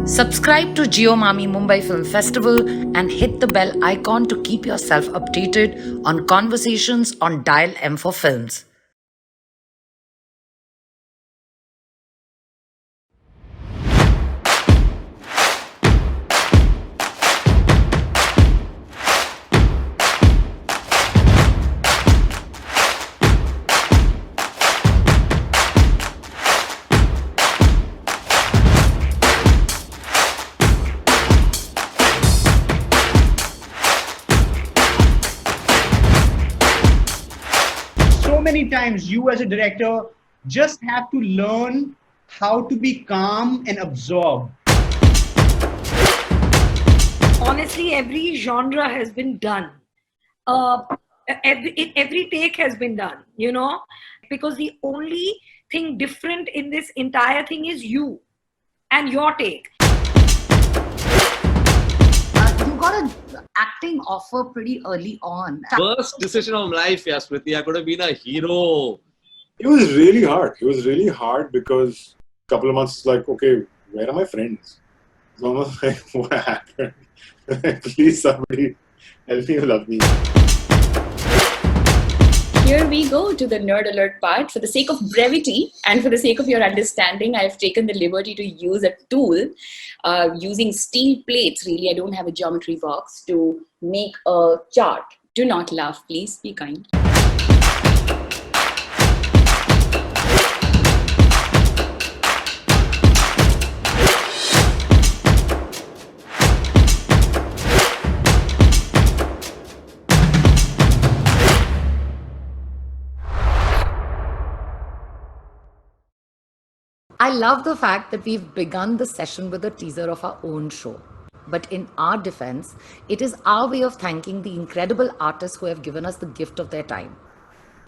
Subscribe to Geomami Mumbai Film Festival and hit the bell icon to keep yourself updated on conversations on Dial M for Films. So many times you as a director just have to learn how to be calm and absorb. Honestly, every genre has been done. Every take has been done, because the only thing different in this entire thing is you and your take. You got an acting offer pretty early on. Worst decision of life, yeah, Smriti. I could have been a hero. It was really hard. It was really hard because a couple of months, like, okay, where are my friends? So I was like, what happened? Please, somebody help me, love me. Here we go to the nerd alert part. For the sake of brevity and for the sake of your understanding, I've taken the liberty to use a tool using steel plates. Really, I don't have a geometry box to make a chart. Do not laugh, please. Be kind. I love the fact that we've begun the session with a teaser of our own show. But in our defense, it is our way of thanking the incredible artists who have given us the gift of their time.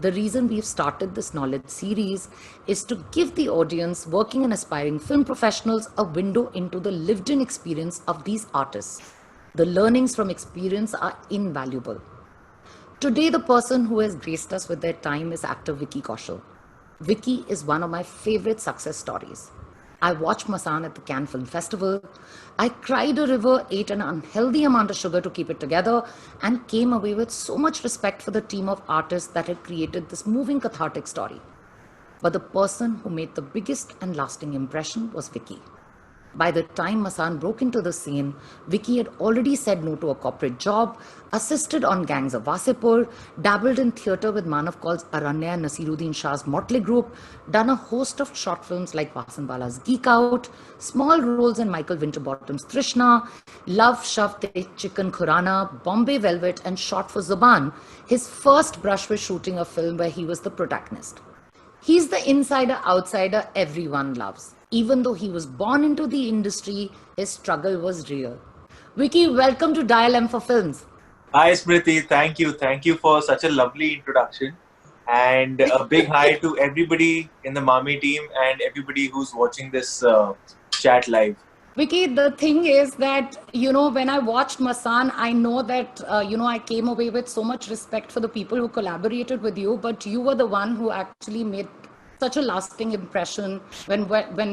The reason we've started this knowledge series is to give the audience, working and aspiring film professionals, a window into the lived in experience of these artists. The learnings from experience are invaluable. Today, the person who has graced us with their time is actor Vicky Kaushal. Vicky is one of my favorite success stories. I watched Masan at the Cannes Film Festival. I cried a river, ate an unhealthy amount of sugar to keep it together, and came away with so much respect for the team of artists that had created this moving cathartic story. But the person who made the biggest and lasting impression was Vicky. By the time Masan broke into the scene, Vicky had already said no to a corporate job, assisted on Gangs of Wasipur, dabbled in theatre with Manav Kaul's Aranya and Nasiruddin Shah's Motley Group, done a host of short films like Vasanwala's Geek Out, small roles in Michael Winterbottom's Trishna, Love Shav Te Chicken Khurana, Bombay Velvet, and shot for Zuban, his first brush with shooting a film where he was the protagonist. He's the insider-outsider everyone loves. Even though he was born into the industry, his struggle was real. Vicky, welcome to Dial M for Films. Hi Smriti, thank you. Thank you for such a lovely introduction. And a big hi to everybody in the Mami team and everybody who's watching this chat live. Vicky, the thing is that, when I watched Masan, I know that, I came away with so much respect for the people who collaborated with you, but you were the one who actually made such a lasting impression when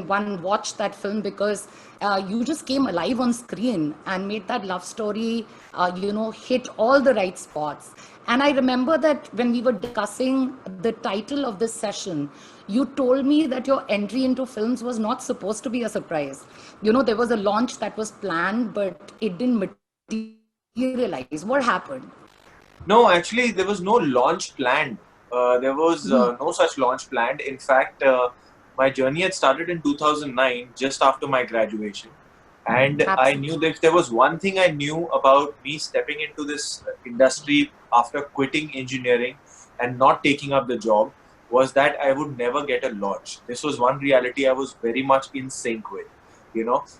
one watched that film, because you just came alive on screen and made that love story, hit all the right spots. And I remember that when we were discussing the title of this session, you told me that your entry into films was not supposed to be a surprise. There was a launch that was planned, but it didn't materialize. What happened? No, actually, there was no launch planned. There was no such launch planned. In fact, my journey had started in 2009, just after my graduation. And Absolutely. I knew that if there was one thing I knew about me stepping into this industry after quitting engineering and not taking up the job, was that I would never get a launch. This was one reality I was very much in sync with,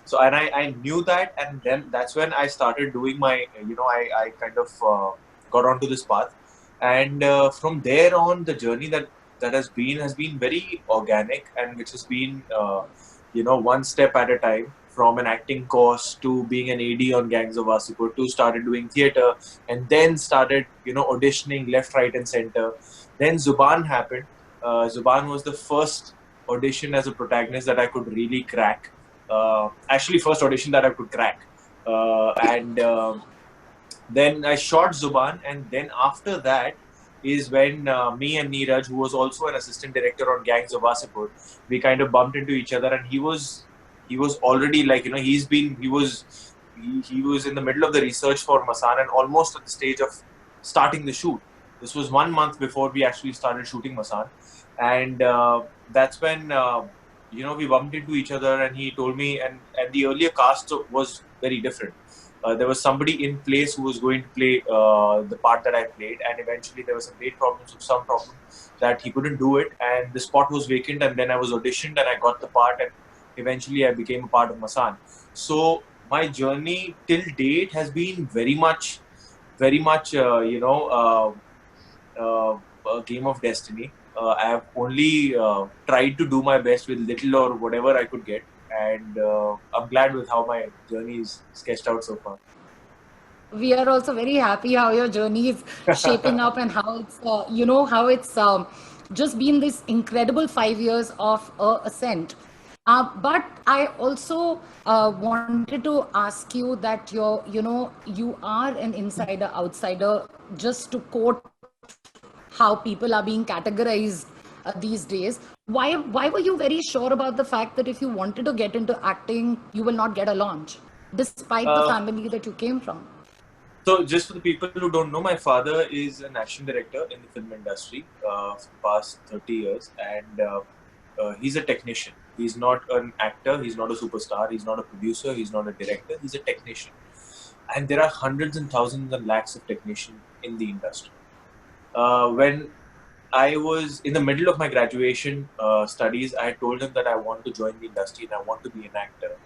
So, and I knew that, and then that's when I started doing my, I kind of got onto this path. And from there on, the journey that has been very organic, and which has been, one step at a time. From an acting course to being an AD on Gangs of Wasipur to started doing theatre, and then started, auditioning left, right, and center. Then Zuban happened. Zuban was the first audition as a protagonist that I could really crack. Actually, first audition that I could crack. And then I shot Zuban, and then after that is when me and Neeraj, who was also an assistant director on Gangs of Wasseypur, we kind of bumped into each other, and he was already like, you know, he was in the middle of the research for Masaan and almost at the stage of starting the shoot. This was 1 month before we actually started shooting Masaan, and that's when you know, we bumped into each other, and he told me, and the earlier cast was very different. There was somebody in place who was going to play the part that I played, and eventually there was some weight problems or some problem that he couldn't do it, and the spot was vacant, and then I was auditioned and I got the part, and eventually I became a part of Masaan. So my journey till date has been very much you know, a game of destiny. I have only tried to do my best with little or whatever I could get, and I'm glad with how my journey is sketched out so far. We are also very happy how your journey is shaping up and how it's, you know, how it's just been this incredible 5 years of ascent. But I also wanted to ask you that you know, you are an insider outsider, just to quote how people are being categorized these days. Why were you very sure about the fact that if you wanted to get into acting, you will not get a launch, despite the family that you came from? So, just for the people who don't know, my father is an action director in the film industry for the past 30 years, and he's a technician. He's not an actor, he's not a superstar, he's not a producer, he's not a director, he's a technician. And there are hundreds and thousands and lakhs of technicians in the industry. When I was in the middle of my graduation studies, I told him that I want to join the industry and I want to be an actor.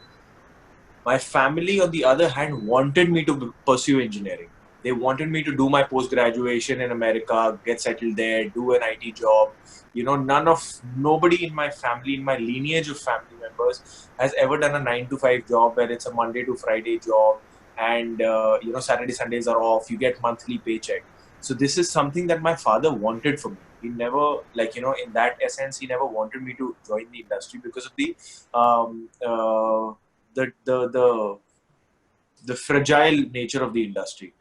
My family, on the other hand, wanted me to pursue engineering. They wanted me to do my post-graduation in America, get settled there, do an IT job. You know, nobody in my family, in my lineage of family members, has ever done a 9-to-5 job where it's a Monday to Friday job, and you know, Saturday, Sundays are off. You get monthly paycheck. So this is something that my father wanted for me. He never, like, you know, in that essence, he never wanted me to join the industry because of the fragile nature of the industry.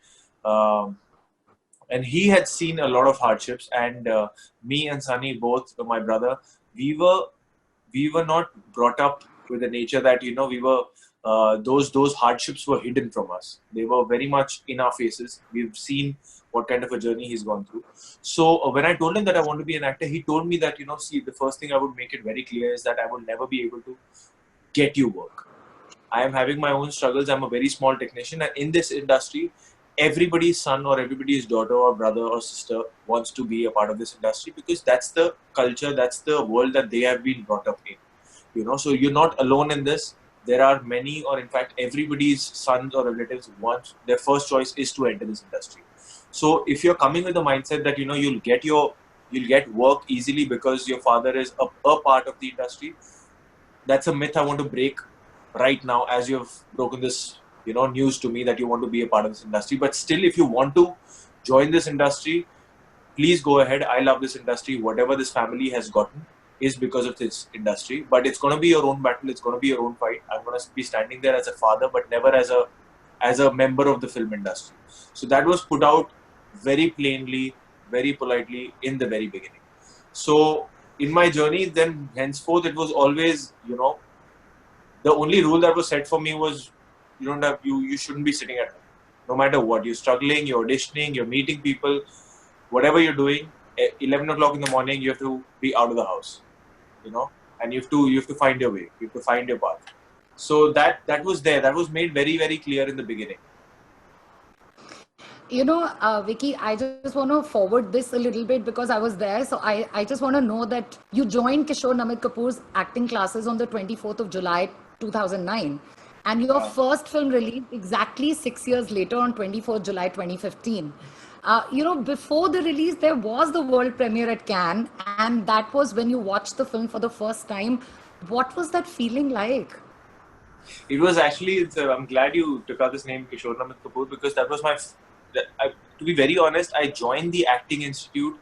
And he had seen a lot of hardships, and me and Sunny, both my brother, we were not brought up with the nature that, you know, we were those hardships were hidden from us. They were very much in our faces. We've seen what kind of a journey he's gone through. So when I told him that I want to be an actor, he told me that, you know, see, the first thing I would make it very clear is that I will never be able to get you work. I am having my own struggles. I'm a very small technician, and in this industry, everybody's son or everybody's daughter or brother or sister wants to be a part of this industry, because that's the culture, that's the world that they have been brought up in. You know, so you're not alone in this. There are many, or in fact, everybody's sons or relatives want, their first choice is to enter this industry. So if you're coming with the mindset that, you know, you'll get work easily because your father is a part of the industry, that's a myth I want to break right now, as you've broken this, you know, news to me that you want to be a part of this industry. But still, if you want to join this industry, please go ahead. I love this industry. Whatever this family has gotten is because of this industry. But it's going to be your own battle. It's going to be your own fight. I'm going to be standing there as a father, but never as a member of the film industry. So that was put out very plainly, very politely in the very beginning. So in my journey, then henceforth, it was always, you know, the only rule that was set for me was you shouldn't be sitting at home. No matter what, you're struggling, you're auditioning, you're meeting people, whatever you're doing, 11 o'clock in the morning, you have to be out of the house, you know, and you have to find your way, you have to find your path. So that was there, that was made very, very clear in the beginning. You know, Vicky, I just want to forward this a little bit because I was there. So I just want to know that you joined Kishore Namit Kapoor's acting classes on the 24th of July, 2009. And your first film released exactly 6 years later on 24th July, 2015. You know, before the release, there was the world premiere at Cannes. And that was when you watched the film for the first time. What was that feeling like? It was actually, I'm glad you took out this name, Kishore Namit Kapoor, because that was to be very honest, I joined the Acting Institute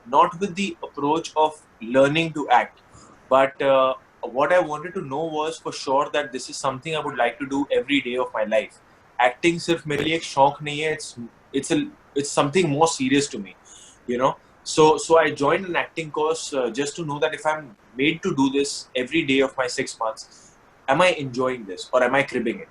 not with the approach of learning to act, but what I wanted to know was for sure that this is something I would like to do every day of my life. Acting सिर्फ मेरे लिए एक शौक नहीं है. It's something more serious to me, you know. So I joined an acting course just to know that if I'm made to do this every day of my 6 months, am I enjoying this or am I cribbing it?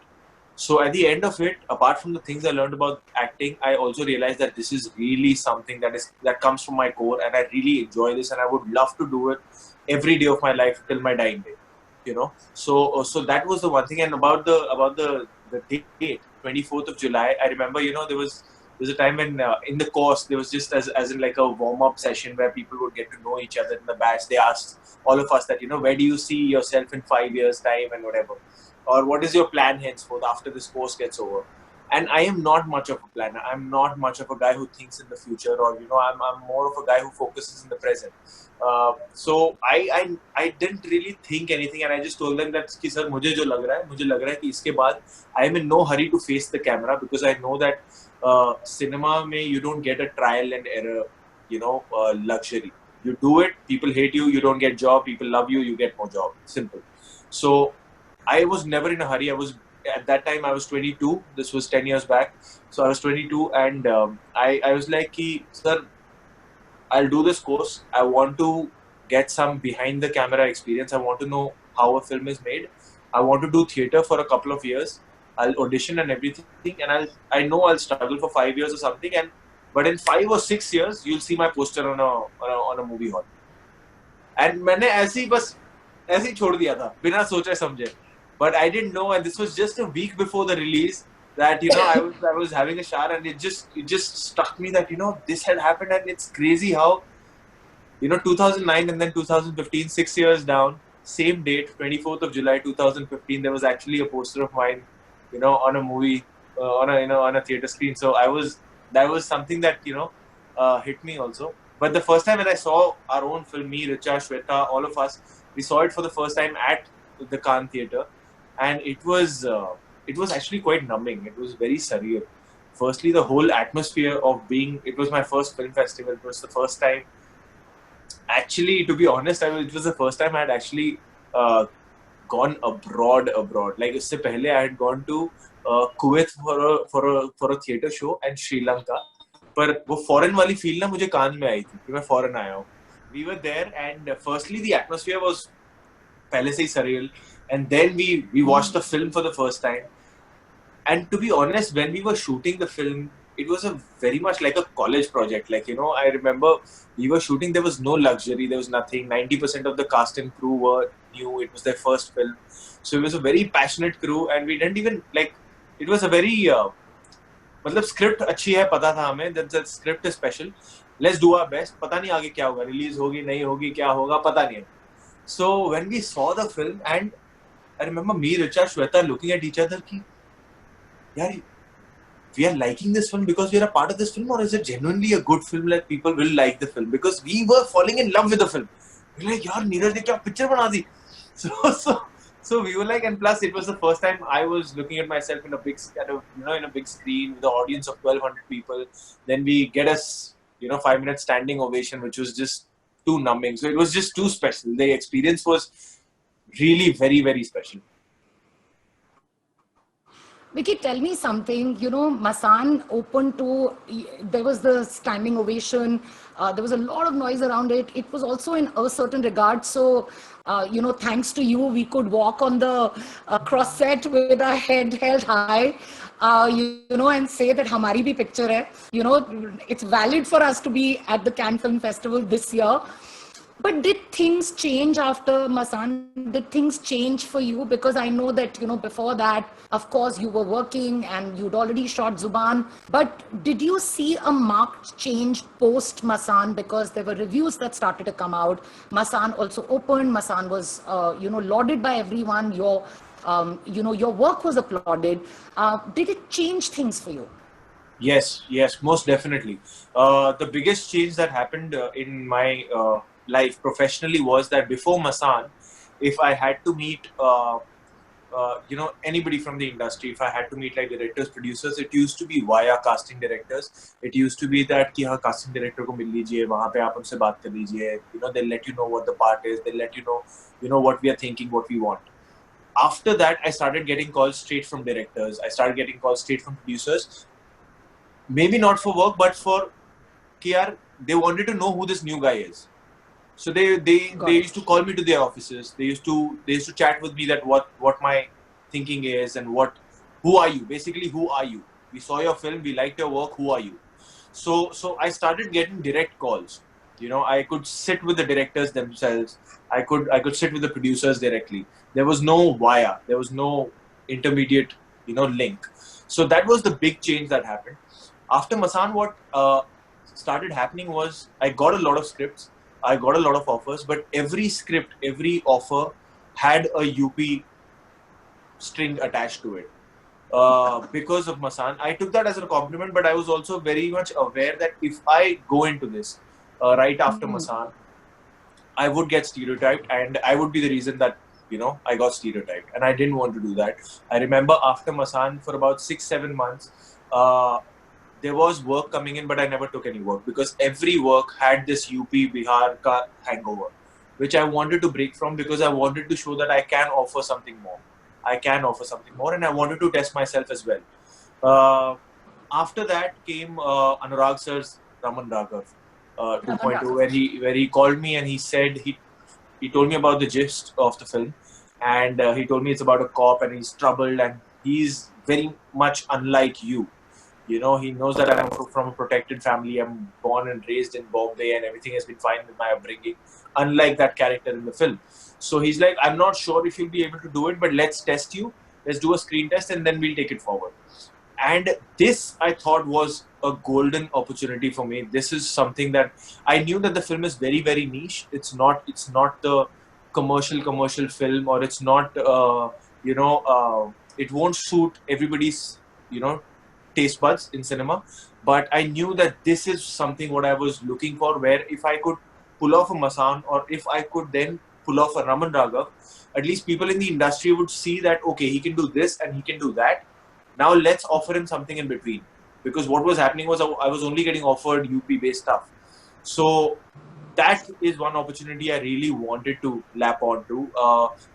So at the end of it, apart from the things I learned about acting, I also realized that this is really something that comes from my core, and I really enjoy this, and I would love to do it every day of my life till my dying day. You know, so that was the one thing. And about the date, 24th of July, I remember, you know, there was a time when in the course there was just as in like a warm up session where people would get to know each other in the batch. They asked all of us that, you know, where do you see yourself in 5 years time and whatever, or what is your plan henceforth after this course gets over. And I am not much of a planner. I'm not much of a guy who thinks in the future, or, you know, I'm more of a guy who focuses in the present. So I didn't really think anything, and I just told them that कि sir मुझे लग रहा है कि इसके बाद I am in no hurry to face the camera, because I know that cinema में you don't get a trial and error, you know, luxury. You do it, people hate you, you don't get job. People love you, you get more job. Simple. So I was never in a hurry. At that time I was 22. This was 10 years back. So I was 22, and I was like, sir, I'll do this course. I want to get some behind the camera experience. I want to know how a film is made. I want to do theatre for a couple of years. I'll audition and everything, and I know I'll struggle for 5 years or something. But in 5 or 6 years, you'll see my poster on a movie hall. And मैंने ऐसे ही छोड़ दिया था बिना सोचे समझे. But I didn't know, and this was just a week before the release, that, you know, I was having a shower, and it just struck me that, you know, this had happened. And it's crazy how, you know, 2009 and then 2015, 6 years down, same date, 24th of July 2015, there was actually a poster of mine, you know, on a movie, on a theater screen. So that was something that, you know, hit me also. But the first time when I saw our own film, me, Richa, Shweta, all of us, we saw it for the first time at the Cannes Theatre, and it was actually quite numbing. It was very surreal. Firstly, the whole atmosphere of it was my first film festival. It was the first time, actually, to be honest, it was the first time I had actually gone abroad. Like, usse pehle I had gone to Kuwait for a theatre show, and Sri Lanka. पर वो foreign वाली feel ना मुझे कान में आई थी कि मैं foreign आया हूँ. We were there, and firstly the atmosphere was पहले से ही surreal, and then we watched the film for the first time. And to be honest, when we were shooting the film, it was a very much like a college project. Like, you know, I remember we were shooting, there was no luxury, there was nothing. 90% of the cast and crew were new. It was their first film. So it was a very passionate crew, and we didn't even, like, it was a very, मतलब script अच्छी है, पता था हमें, that script is special. Let's do our best. पता नहीं आगे क्या होगा, release होगी, नहीं होगी, क्या होगा, पता नहीं है. So when we saw the film, and I remember me, Richa, Shweta looking at each other कि यार, we are liking this film because we are a part of this film, or is it genuinely a good film that people will like the film? Because we were falling in love with the film. We were like, yaar, Neeraj ne kya picture bana di? So we were like, and plus it was the first time I was looking at myself in a big screen with an audience of 1,200 people. Then we get us, 5-minute standing ovation, which was just too numbing. So it was just too special. The experience was really very, very special. Vicky, tell me something. Masaan opened to, there was the standing ovation. There was a lot of noise around it. It was also in a certain regard. So, thanks to you, we could walk on the cross set with our head held high, and say that hamari bhi picture hai. It's valid for us to be at the Cannes Film Festival this year. But did things change after Masaan? Did things change for you? Because I know that, before that, of course, you were working and you'd already shot Zubaan. But did you see a marked change post Masaan? Because there were reviews that started to come out. Masaan also opened. Masaan was, lauded by everyone. Your work was applauded. Did it change things for you? Yes, most definitely. The biggest change that happened in my life professionally was that before Masaan, if I had to meet anybody from the industry, if I had to meet like directors, producers, it used to be via casting directors. It used to be that कि हाँ casting director को मिल लीजिए, वहाँ पे आप उनसे बात कर लीजिए. They'll let you know what the part is. They'll let you know, what we are thinking, what we want. After that, I started getting calls straight from directors. I started getting calls straight from producers. Maybe not for work, but for KR, they wanted to know who this new guy is. So they used to call me to their offices. They used to chat with me that what my thinking is and who are you? Basically, who are you? We saw your film, we liked your work, who are you? So I started getting direct calls. I could sit with the directors themselves. I could sit with the producers directly. There was no wire. There was no intermediate, link. So that was the big change that happened. After Masaan, what started happening was I got a lot of scripts. I got a lot of offers, but every script, every offer had a UP string attached to it. Because of Masaan, I took that as a compliment, but I was also very much aware that if I go into this right after Masaan, I would get stereotyped, and I would be the reason that I got stereotyped, and I didn't want to do that. I remember after Masaan for about 6-7 months, there was work coming in, but I never took any work because every work had this UP Bihar ka hangover, which I wanted to break from because I wanted to show that I can offer something more. And I wanted to test myself as well. After that came Anurag sir's Raman Raghav 2.0, where he called me and he said he told me about the gist of the film, and he told me it's about a cop and he's troubled and he's very much unlike you. He knows that I'm from a protected family. I'm born and raised in Bombay and everything has been fine with my upbringing, unlike that character in the film. So he's like, I'm not sure if you'll be able to do it, but let's test you. Let's do a screen test and then we'll take it forward. And this, I thought, was a golden opportunity for me. This is something that I knew that the film is very, very niche. It's not the commercial film, or it's not, it won't suit everybody's, taste buds in cinema. But I knew that this is something what I was looking for, where if I could pull off a Masaan, or if I could then pull off a Raman Raghav, at least people in the industry would see that, okay, he can do this and he can do that. Now let's offer him something in between. Because what was happening was I was only getting offered UP-based stuff. So that is one opportunity I really wanted to lap onto.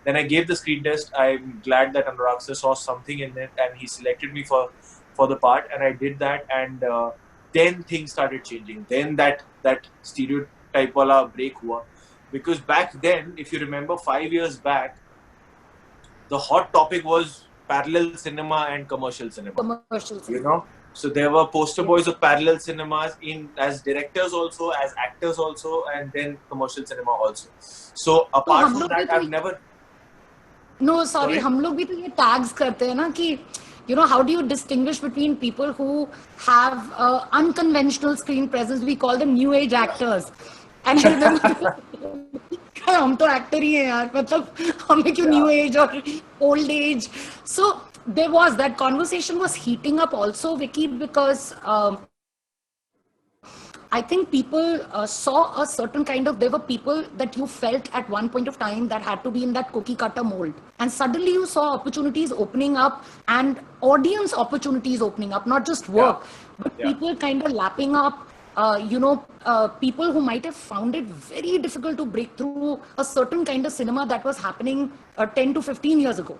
Then I gave the screen test. I'm glad that Anurag sir saw something in it and he selected me for the part, and I did that, and then things started changing. Then that stereotype wala break hua. Because back then, if you remember 5 years back, the hot topic was parallel cinema and commercial cinema. So there were poster boys of parallel cinemas as directors also, as actors also, and then commercial cinema also. So apart from that, I've never... No, sorry, हम लोग भी तो ये tags करते हैं ना कि how do you distinguish between people who have unconventional screen presence? We call them new age actors. And I remember, हम तो actor ही हैं यार, मतलब हमें क्यों new age or old age? So there was that conversation was heating up also, Vicky, because I think people saw a certain kind of, there were people that you felt at one point of time that had to be in that cookie cutter mold. And suddenly you saw opportunities opening up and audience opportunities opening up, not just work, but people kind of lapping up, people who might have found it very difficult to break through a certain kind of cinema that was happening 10 to 15 years ago.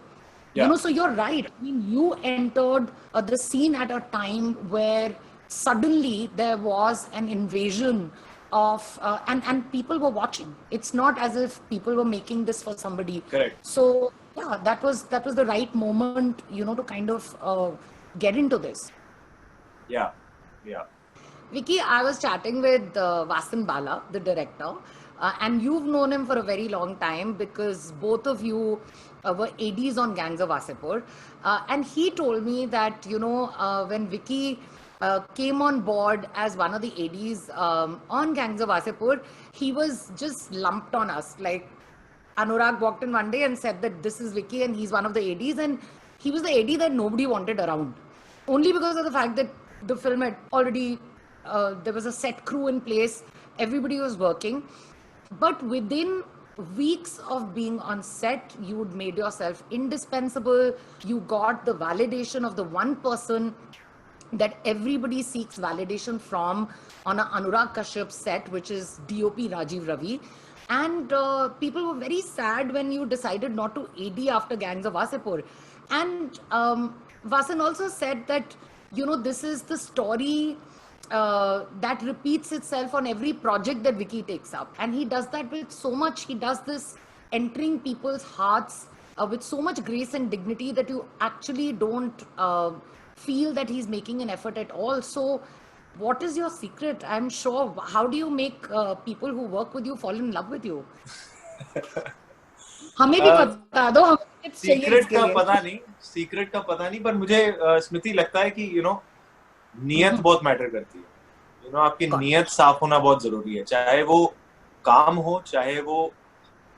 So you're right. I mean, you entered the scene at a time where suddenly there was an invasion of and people were watching. It's not as if people were making this for somebody. Correct. So that was the right moment, to kind of get into this. Yeah. Vicky, I was chatting with Vasan Bala, the director, and you've known him for a very long time because both of you were ADs on Gangs of Wasseypur. And he told me that, when Vicky came on board as one of the ADs on Gangs of Wasseypur, he was just lumped on us. Like, Anurag walked in one day and said that this is Vicky and he's one of the ADs, and he was the AD that nobody wanted around. Only because of the fact that the film had already, there was a set crew in place, everybody was working. But within weeks of being on set, you'd made yourself indispensable. You got the validation of the one person that everybody seeks validation from on a Anurag Kashyap set, which is DOP Rajiv Ravi. And people were very sad when you decided not to AD after Gangs of Wasseypur. And Vasan also said that, you know, this is the story that repeats itself on every project that Vicky takes up. And he does that with so much, he does this entering people's hearts with so much grace and dignity that you actually don't feel that he's making an effort at all. So what is your secret? I'm sure, how do you make people who work with you fall in love with you? हमें भी बता दो, हमें tips चाहिए secret इसके का लिए। पता नहीं पर मुझे स्मृति लगता है कि यू नो नियत बहुत मैटर करती है। यू नो आपकी नियत साफ होना बहुत जरूरी है, चाहे वो काम हो, चाहे वो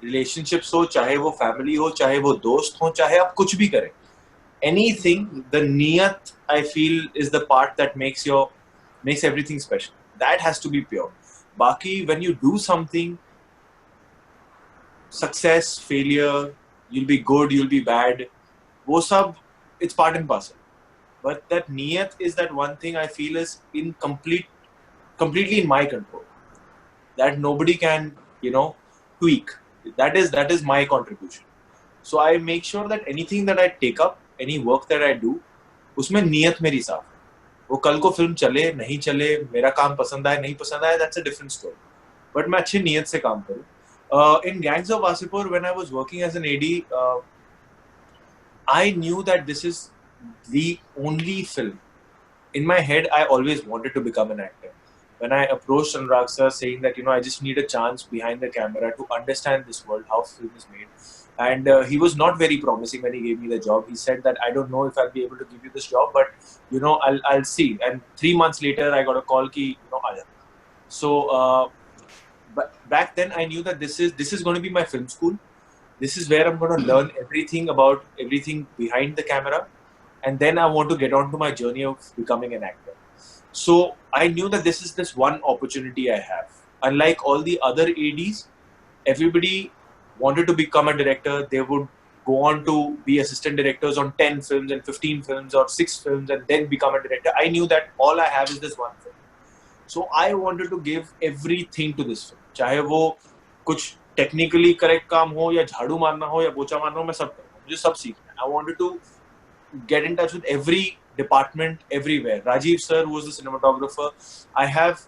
रिलेशनशिप्स हो, चाहे वो फैमिली हो, चाहे वो दोस्त हो, चाहे आप कुछ भी करें, anything, the niyat I feel is the part that makes everything special. That has to be pure. Baki, when you do something, success, failure, you'll be good, you'll be bad, wo sab, it's part and parcel. But that niyat is that one thing I feel is completely in my control. That nobody can, you know, tweak. That is my contribution. So I make sure that anything that I take up, any work that I do, उसमें नियत मेरी साफ है. वो कल को film चले नहीं चले, मेरा काम पसंद आए नहीं पसंद आए, that's a different story. But मैं अच्छी नियत से काम करूँ. In Gangs of Wasseypur, when I was working as an AD, I knew that this is the only film. In my head, I always wanted to become an actor. When I approached Anurag sir saying that, you know, I just need a chance behind the camera to understand this world, how film is made. And he was not very promising when he gave me the job. He said that I don't know if I'll be able to give you this job, but you know, I'll see. And 3 months later, I got a call ki, you know, aaja. So but back then I knew that this is going to be my film school. This is where I'm going to learn everything about everything behind the camera, and then I want to get on to my journey of becoming an actor. So I knew that this is this one opportunity I have. Unlike all the other ADs, everybody wanted to become a director. They would go on to be assistant directors on 10 films and 15 films or 6 films and then become a director. I knew that all I have is this one film. So I wanted to give everything to this film. चाहे वो कुछ technically correct काम हो या झाड़ू मारना हो या पोछा मारना हो, मैं सब करूँ. मुझे सब सीखना है. I wanted to get in touch with every department everywhere. Rajiv sir, who was the cinematographer, I have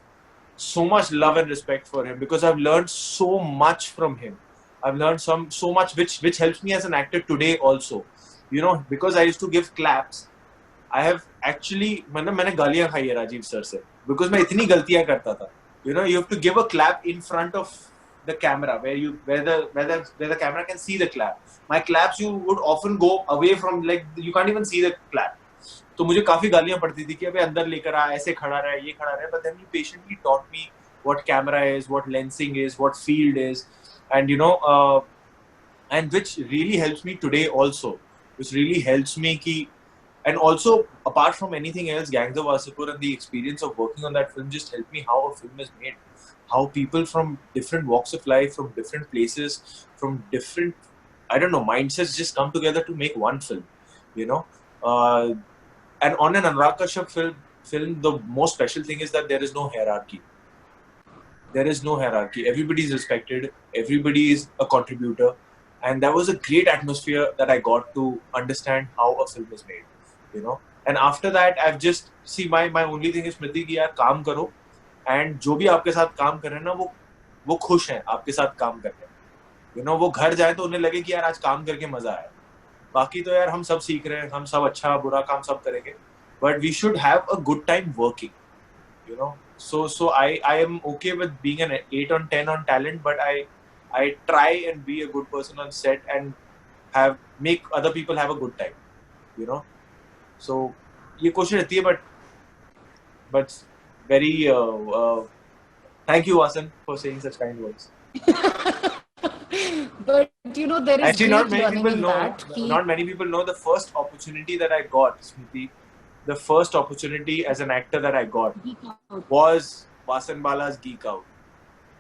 so much love and respect for him because I've learned so much from him. I've learned so much which helps me as an actor today also. You know, because I used to give claps, I have actually, मैंने गालियाँ खाई है Rajiv sir से because मैं इतनी गलतियाँ करता था. You know, you have to give a clap in front of the camera where the camera can see the clap. My claps, you would often go away from, like, you can't even see the clap. तो मुझे काफी गालियाँ पड़ती थी कि अबे अंदर लेकर आ, ऐसे खड़ा रहा, ये खड़ा रहा. But then he patiently taught me what camera is, what lensing is, what field is, and you know, and which really helps me today also. Which really helps me ki, and also apart from anything else, Gangs of Wasseypur and the experience of working on that film just helped me how a film is made, how people from different walks of life, from different places, from different, I don't know, mindsets just come together to make one film, you know. And on an Anurag Kashyap film, the most special thing is that there is no hierarchy. There is no hierarchy. Everybody is respected. Everybody is a contributor. And that was a great atmosphere that I got to understand how a film is made, you know. And after that, I've just, see, my only thing is, Smriti, कि यार काम करो, and जो भी आपके साथ काम कर रहे हैं ना, वो खुश हैं आपके साथ काम करके. You know, वो घर जाए तो उन्हें लगे कि यार आज काम करके मजा आया. बाकी तो यार हम सब सीख रहे हैं, हम सब अच्छा बुरा काम सब करेंगे. But we should have a good time working, you know. So I am okay with being an 8 on 10 on talent, but I try and be a good person on set and make other people have a good time, you know. So ये कोशिश रहती है, but very thank you, Vasan, for saying such kind words. But you know, there is actually not great many learning people in know. that. Not many people know the first opportunity that I got, Smriti. The first opportunity as an actor that I got was Vasan Bala's Geek Out.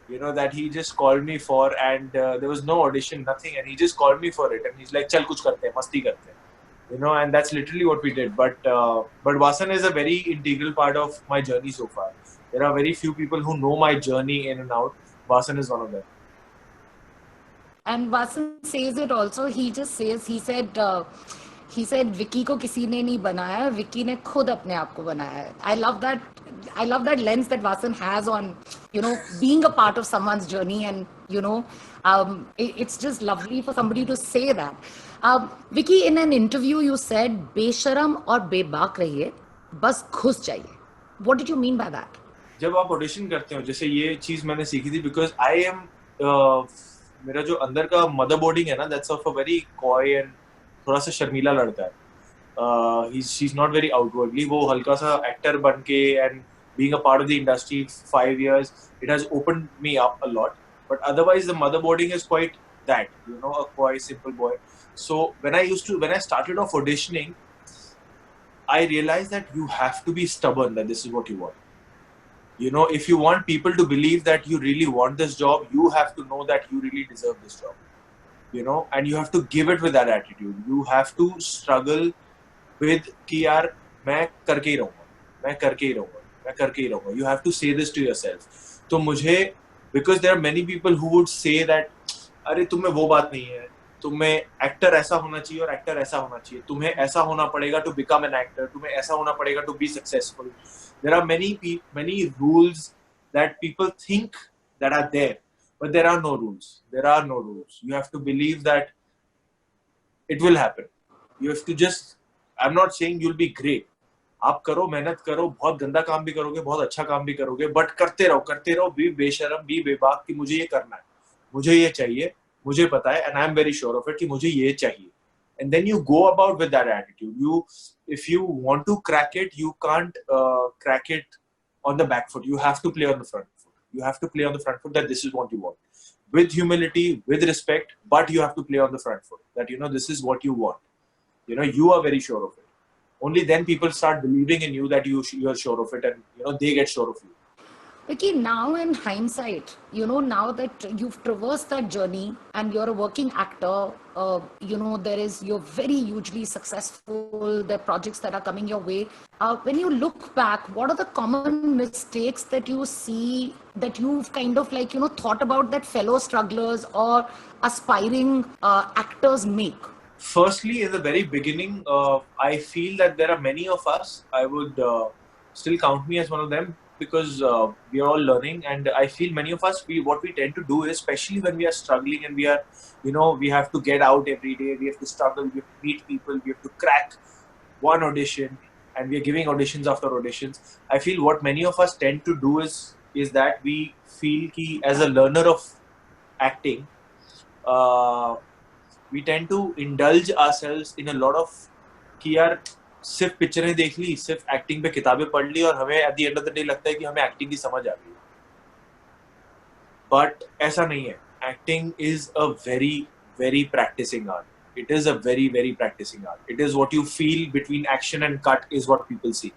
you know, that he just called me for, and there was no audition, nothing, and he just called me for it, and he's like, "Chal, kuch karte hain, masti karte hain." You know, and that's literally what we did. But Vasan is a very integral part of my journey so far. There are very few people who know my journey in and out. Vasan is one of them. And Vasan says it also. He just says, he said Vicky को किसी ने नहीं बनाया, Vicky ने खुद अपने आप को बनाया है. I love that lens that Vasan has on, you know, being a part of someone's journey, and you know, it's just lovely for somebody to say that. Vicky, in an interview you said बेशरम और बेबाक रहिए, बस घुस जाइए. What did you mean by that? जब आप audition करते हो, जैसे ये चीज मैंने सीखी थी, बिकॉज आई एम मेरा जो अंदर का मदर बोर्डिंग है ना, that's of a very coy and थोड़ा सा शर्मीला लड़का है. She is not very outwardly. वो हल्का सा एक्टर बन के and being a part of the industry 5 years, it has opened me up a lot. But otherwise, the motherboarding is quite that, you know, a coy, simple boy. So when I started off auditioning, I realized that you have to be stubborn that this is what you want. You know, if you want people to believe that you really want this job, you have to know that you really deserve this job. You know, and you have to give it with that attitude. You have to struggle with कि यार मैं करके ही रहूँगा, मैं करके ही रहूँगा, मैं करके ही रहूँगा. You have to say this to yourself. तो मुझे, because there are many people who would say that अरे तुम्हें वो बात नहीं है, तुम्हें एक्टर ऐसा होना चाहिए और एक्टर ऐसा होना चाहिए, तुम्हें ऐसा होना पड़ेगा to become an actor, तुम्हें ऐसा होना पड़ेगा to be successful. There are many rules that people think that are there, but there are no rules. There are no rules. You have to believe that it will happen. You have to just, I'm not saying you'll be great. आप करो, मेहनत करो, बहुत गंदा काम भी करोगे, बहुत अच्छा काम भी करोगे, बट करते रहो, भी बेशरम, भी बेबाक कि मुझे ये करना है, मुझे ये चाहिए, मुझे पता है, and I'm very sure of it कि मुझे ये चाहिए. And then you go about with that attitude. If you want to crack it, you can't crack it on the back foot. You have to play on the front foot. You have to play on the front foot that this is what you want. With humility, with respect, but you have to play on the front foot. That, you know, this is what you want. You know, you are very sure of it. Only then people start believing in you that you are sure of it, and, you know, they get sure of you. Vicky, now in hindsight, you know, now that you've traversed that journey and you're a working actor, you know, you're very hugely successful, there are projects that are coming your way. When you look back, what are the common mistakes that you see that you've kind of like, you know, thought about that fellow strugglers or aspiring actors make? Firstly, in the very beginning, I feel that there are many of us, I would still count me as one of them, because we are all learning, and I feel many of us, what we tend to do is, especially when we are struggling and we are, you know, we have to get out every day, we have to struggle, we have to meet people, we have to crack one audition, and we are giving auditions after auditions. I feel what many of us tend to do is that we feel कि as a learner of acting, we tend to indulge ourselves in a lot of कि यार सिर्फ पिक्चरें देख ली, सिर्फ acting पे किताबें पढ़ ली, और हमें at the end of the day लगता है कि हमें एक्टिंग की समझ आ गई. बट ऐसा नहीं है. Acting is a very very practicing art. It is a very very practicing art. It is what you feel between action and cut is what people see.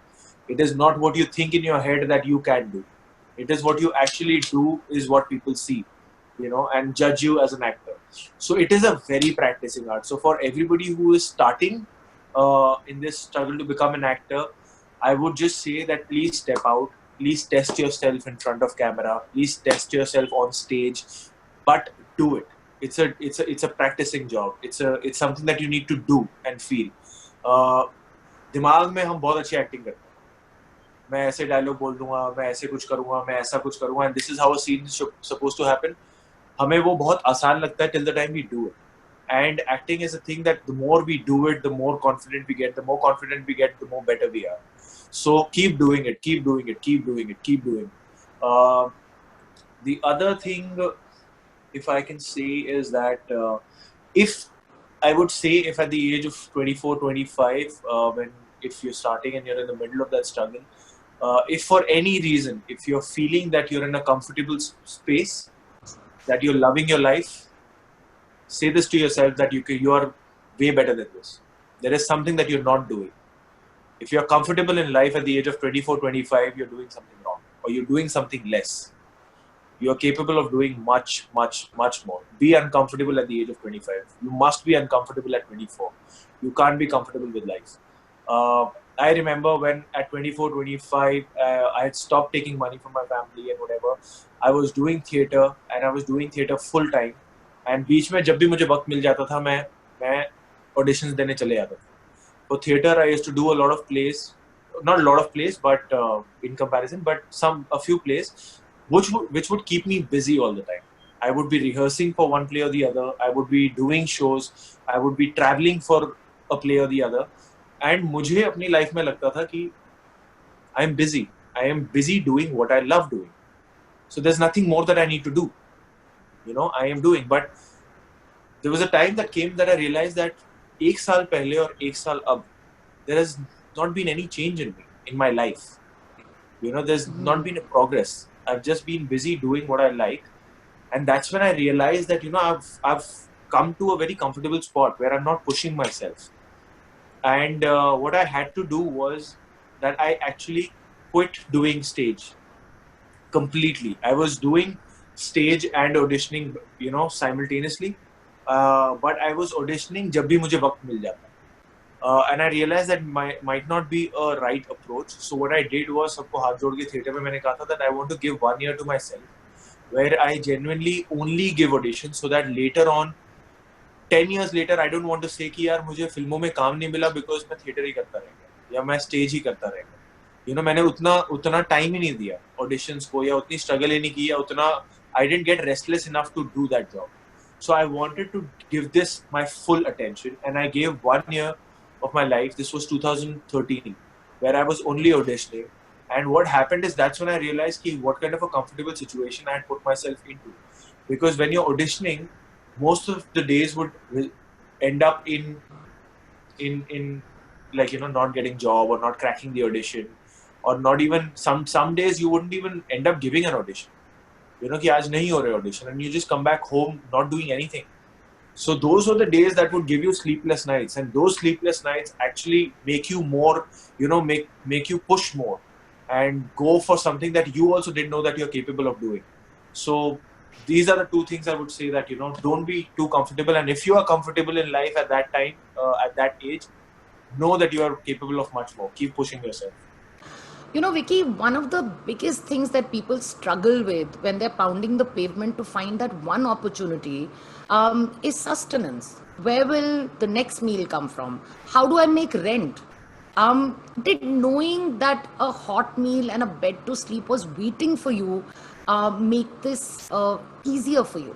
It is not what you think in your head that you can do. It is what you actually do is what people see, you know, and judge you as an actor. So it is a very practicing art. So for everybody who is starting in this struggle to become an actor, I would just say that please step out, please test yourself in front of camera, please test yourself on stage, but do it. It's a practicing job. It's something that you need to do and feel. दिमाग में हम बहुत अच्छी acting करते हैं. मैं ऐसे dialogue बोल दूंगा, मैं ऐसे कुछ करूंगा, मैं ऐसा कुछ करूंगा, and this is how a scene is supposed to happen. हमें वो बहुत आसान लगता है till the time we do it. And acting is a thing that the more we do it, the more confident we get. The more confident we get, the more better we are. So keep doing it, keep doing it, keep doing it, keep doing it. The other thing, if I can say, is that if at the age of 24, 25, if you're starting and you're in the middle of that struggle, if for any reason, if you're feeling that you're in a comfortable space, that you're loving your life, say this to yourself that you are way better than this. There is something that you're not doing. If you're comfortable in life at the age of 24, 25, you're doing something wrong, or you're doing something less. You're capable of doing much, much, much more. Be uncomfortable at the age of 25. You must be uncomfortable at 24. You can't be comfortable with life. I remember when at 24, 25, I had stopped taking money from my family and whatever. I was doing theatre and I was doing theatre full time. And बीच में जब भी मुझे वक्त मिल जाता था मैं auditions देने चले जाता था. For theatre, I used to do a lot of plays, not a lot of plays, but in comparison, but a few plays, which would keep me busy all the time. I would be rehearsing for one play or the other. I would be doing shows. I would be traveling for a play or the other. And मुझे अपनी life में लगता था कि I am busy. I am busy doing what I love doing. So there's nothing more that I need to do. You know, I am doing. But there was a time that came that I realized that एक साल पहले और एक साल अब, there has not been any change in me, in my life. You know, there's not been a progress. I've just been busy doing what I like. And that's when I realized that, you know, I've come to a very comfortable spot where I'm not pushing myself. And what I had to do was that I actually quit doing stage completely. I was doing stage and auditioning, you know, simultaneously. But I was auditioning जब भी मुझे वक्त मिल जाता. And I realized that might not be a right approach. So what I did was, सबको हाथ जोड़ के theatre में मैंने कहा था that I want to give 1 year to myself, where I genuinely only give auditions, so that later on, 10 years later, I don't want to say कि यार मुझे फिल्मों में काम नहीं मिला because मैं theatre ही करता रह गया या मैं stage ही करता रह गया. You know, मैंने उतना time ही नहीं दिया auditions को या उतनी struggle ही नहीं की या उतना I didn't get restless enough to do that job. So I wanted to give this my full attention, and I gave 1 year of my life. This was 2013, where I was only auditioning. And what happened is that's when I realized what kind of a comfortable situation I had put myself into. Because when you're auditioning, most of the days would end up in like, you know, not getting job or not cracking the audition, or not even some days you wouldn't even end up giving an audition. You know, कि आज नहीं हो रहे audition, and you just come back home not doing anything. So those were the days that would give you sleepless nights, and those sleepless nights actually make you more, you know, make you push more and go for something that you also didn't know that you're capable of doing. So these are the two things I would say, that, you know, don't be too comfortable, and if you are comfortable in life at that time, at that age, know that you are capable of much more. Keep pushing yourself. You know, Vicky, one of the biggest things that people struggle with when they're pounding the pavement to find that one opportunity is sustenance. Where will the next meal come from? How do I make rent? Did knowing that a hot meal and a bed to sleep was waiting for you make this easier for you?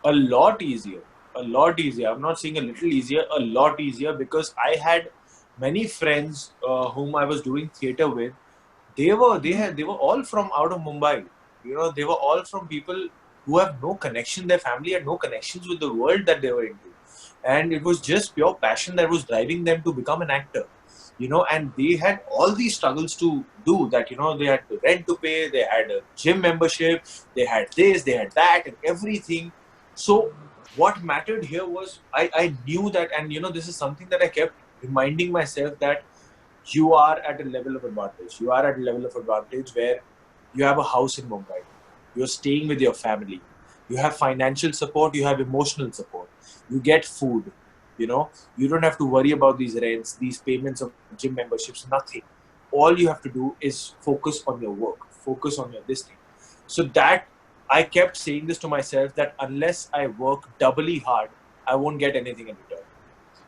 A lot easier. I'm not saying a little easier, a lot easier, because I had many friends whom I was doing theatre with. They were all from out of Mumbai. You know, they were all from people who have no connection. Their family had no connections with the world that they were into, and it was just pure passion that was driving them to become an actor. You know, and they had all these struggles to do that. You know, they had the rent to pay, they had a gym membership, they had this, they had that, and everything. So what mattered here was I knew that, and you know, this is something that I kept reminding myself, that you are at a level of advantage. You are at a level of advantage where you have a house in Mumbai. You're staying with your family. You have financial support. You have emotional support. You get food. You know, you don't have to worry about these rents, these payments of gym memberships, nothing. All you have to do is focus on your work, focus on your this thing. So that I kept saying this to myself, that unless I work doubly hard, I won't get anything in return.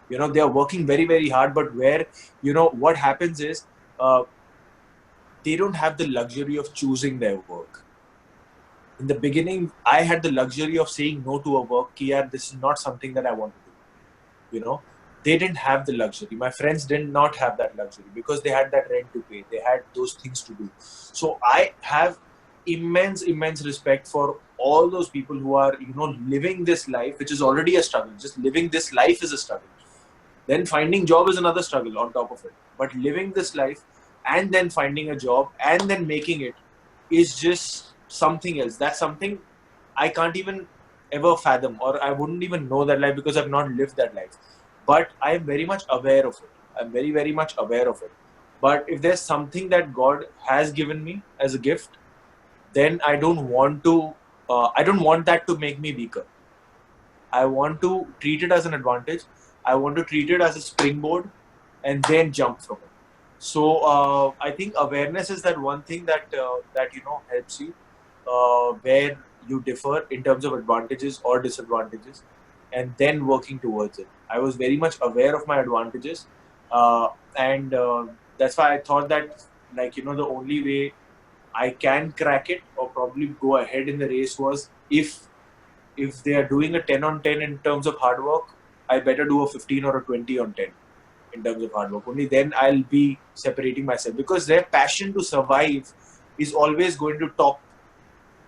You know, they are working very, very hard, but where, you know, what happens is they don't have the luxury of choosing their work. In the beginning, I had the luxury of saying no to a work. Yaar, this is not something that I want to do. You know, they didn't have the luxury. My friends did not have that luxury because they had that rent to pay. They had those things to do. So I have immense respect for all those people who are, you know, living this life, which is already a struggle. Just living this life is a struggle. Then finding job is another struggle on top of it. But living this life and then finding a job and then making it is just something else. That's something I can't even ever fathom, or I wouldn't even know that life because I've not lived that life. But I am very much aware of it. I'm very, very much aware of it. But if there's something that God has given me as a gift, then I don't want that to make me weaker. I want to treat it as an advantage. I want to treat it as a springboard and then jump from it. So I think awareness is that one thing that helps you where you differ in terms of advantages or disadvantages, and then working towards it. I was very much aware of my advantages, and that's why I thought that the only way I can crack it or probably go ahead in the race was if they are doing a 10 on 10 in terms of hard work, I better do a 15 or a 20 on 10 in terms of hard work. Only then I'll be separating myself, because their passion to survive is always going to top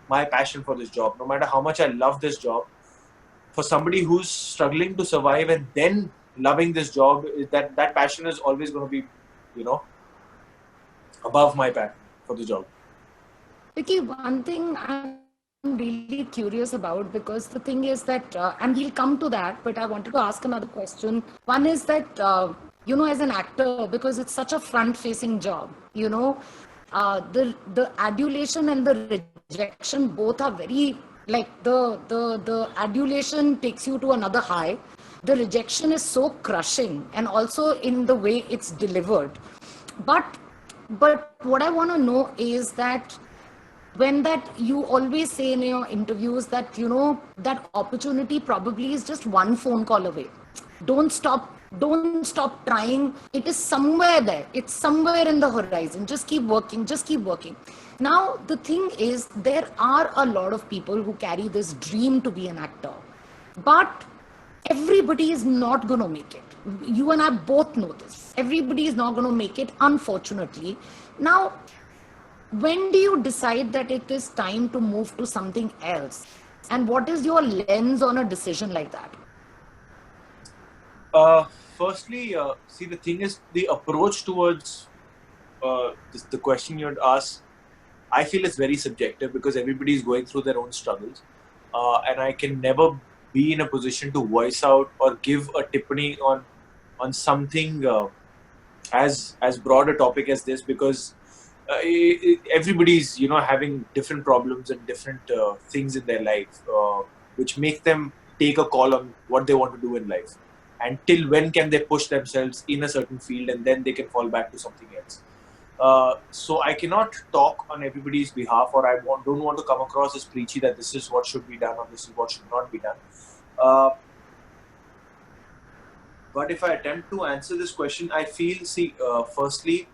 my passion for this job. No matter how much I love this job, for somebody who's struggling to survive and then loving this job, that passion is always going to be, above my passion for the job. Vicky, one thing I'm really curious about, because the thing is that, and we'll come to that, but I wanted to ask another question. One is that, as an actor, because it's such a front-facing job, the adulation and the rejection both are very, like the adulation takes you to another high. The rejection is so crushing, and also in the way it's delivered. But what I want to know is that when that you always say in your interviews that that opportunity probably is just one phone call away. Don't stop trying. It is somewhere there. It's somewhere in the horizon. Just keep working. Now the thing is, there are a lot of people who carry this dream to be an actor, but everybody is not going to make it. You and I both know this. Everybody is not going to make it, unfortunately. Now, when do you decide that it is time to move to something else? And what is your lens on a decision like that? Firstly, see, the thing is, the approach towards the question you had asked, I feel it's very subjective, because everybody is going through their own struggles. And I can never be in a position to voice out or give a tippany on something as broad a topic as this, because everybody's having different problems and different things in their life, which make them take a call on what they want to do in life, and till when can they push themselves in a certain field, and then they can fall back to something else. So I cannot talk on everybody's behalf, or I don't want to come across as preachy that this is what should be done or this is what should not be done. But if I attempt to answer this question, I feel, firstly,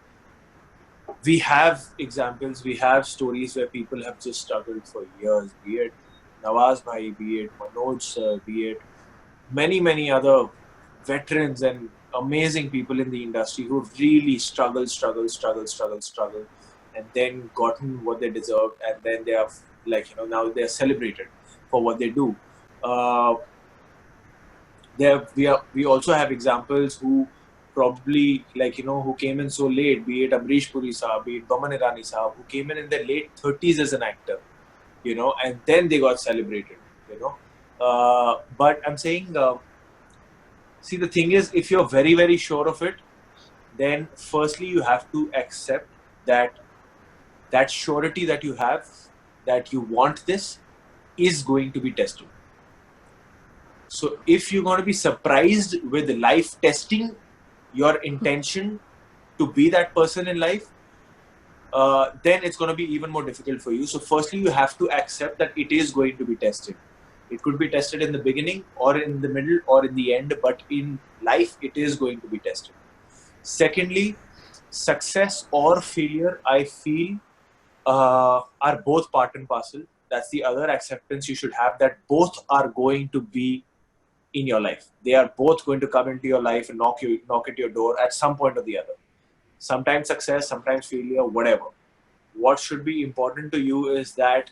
we have examples, we have stories where people have just struggled for years, be it Nawaz Bhai, be it Manoj sir, be it many other veterans and amazing people in the industry who've really struggled, and then gotten what they deserved, and then they are now they're celebrated for what they do. We also have examples who probably who came in so late, be it Amrish Puri Saab, be it Boman Irani Saab, who came in their late 30s as an actor, and then they got celebrated, but I'm saying, see, the thing is, if you're very, very sure of it, then firstly you have to accept that surety that you have, that you want this, is going to be tested. So if you're going to be surprised with life testing your intention to be that person in life, then it's going to be even more difficult for you. So firstly, you have to accept that it is going to be tested. It could be tested in the beginning or in the middle or in the end, but in life, it is going to be tested. Secondly, success or failure, I feel, are both part and parcel. That's the other acceptance you should have, that both are going to be in your life. They are both going to come into your life and knock at your door at some point or the other. Sometimes success, sometimes failure, whatever. What should be important to you is that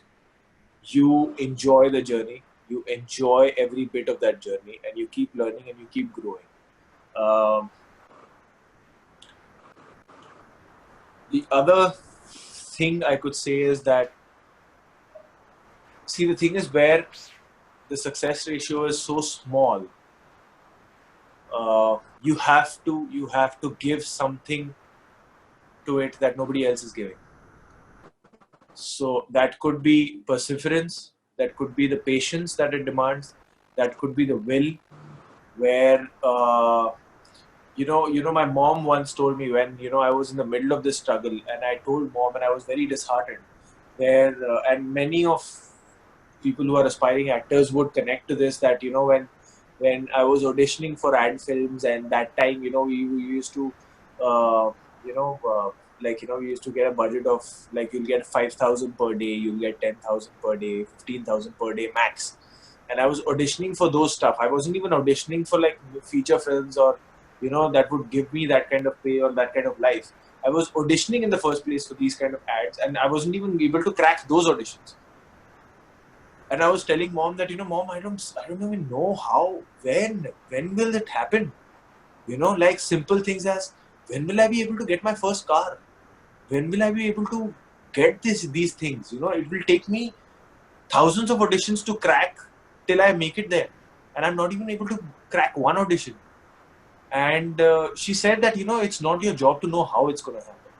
you enjoy the journey, you enjoy every bit of that journey, and you keep learning and you keep growing. The other thing I could say is that, see, the thing is, where the success ratio is so small, you have to give something to it that nobody else is giving. So that could be perseverance, that could be the patience that it demands, that could be the will, where my mom once told me when I was in the middle of this struggle, and I told mom, and I was very disheartened. And many of people who are aspiring actors would connect to this, that when I was auditioning for ad films, and that time we used to we used to get a budget of, like, you'll get 5,000 per day, you'll get 10,000 per day, 15,000 per day max. And I was auditioning for those stuff. I wasn't even auditioning for like feature films or that would give me that kind of pay or that kind of life. I was auditioning in the first place for these kind of ads, and I wasn't even able to crack those auditions. And I was telling mom that, mom, I don't even know how, when will it happen? Like simple things as, when will I be able to get my first car? When will I be able to get these things? It will take me thousands of auditions to crack till I make it there. And I'm not even able to crack one audition. And she said that, it's not your job to know how it's going to happen.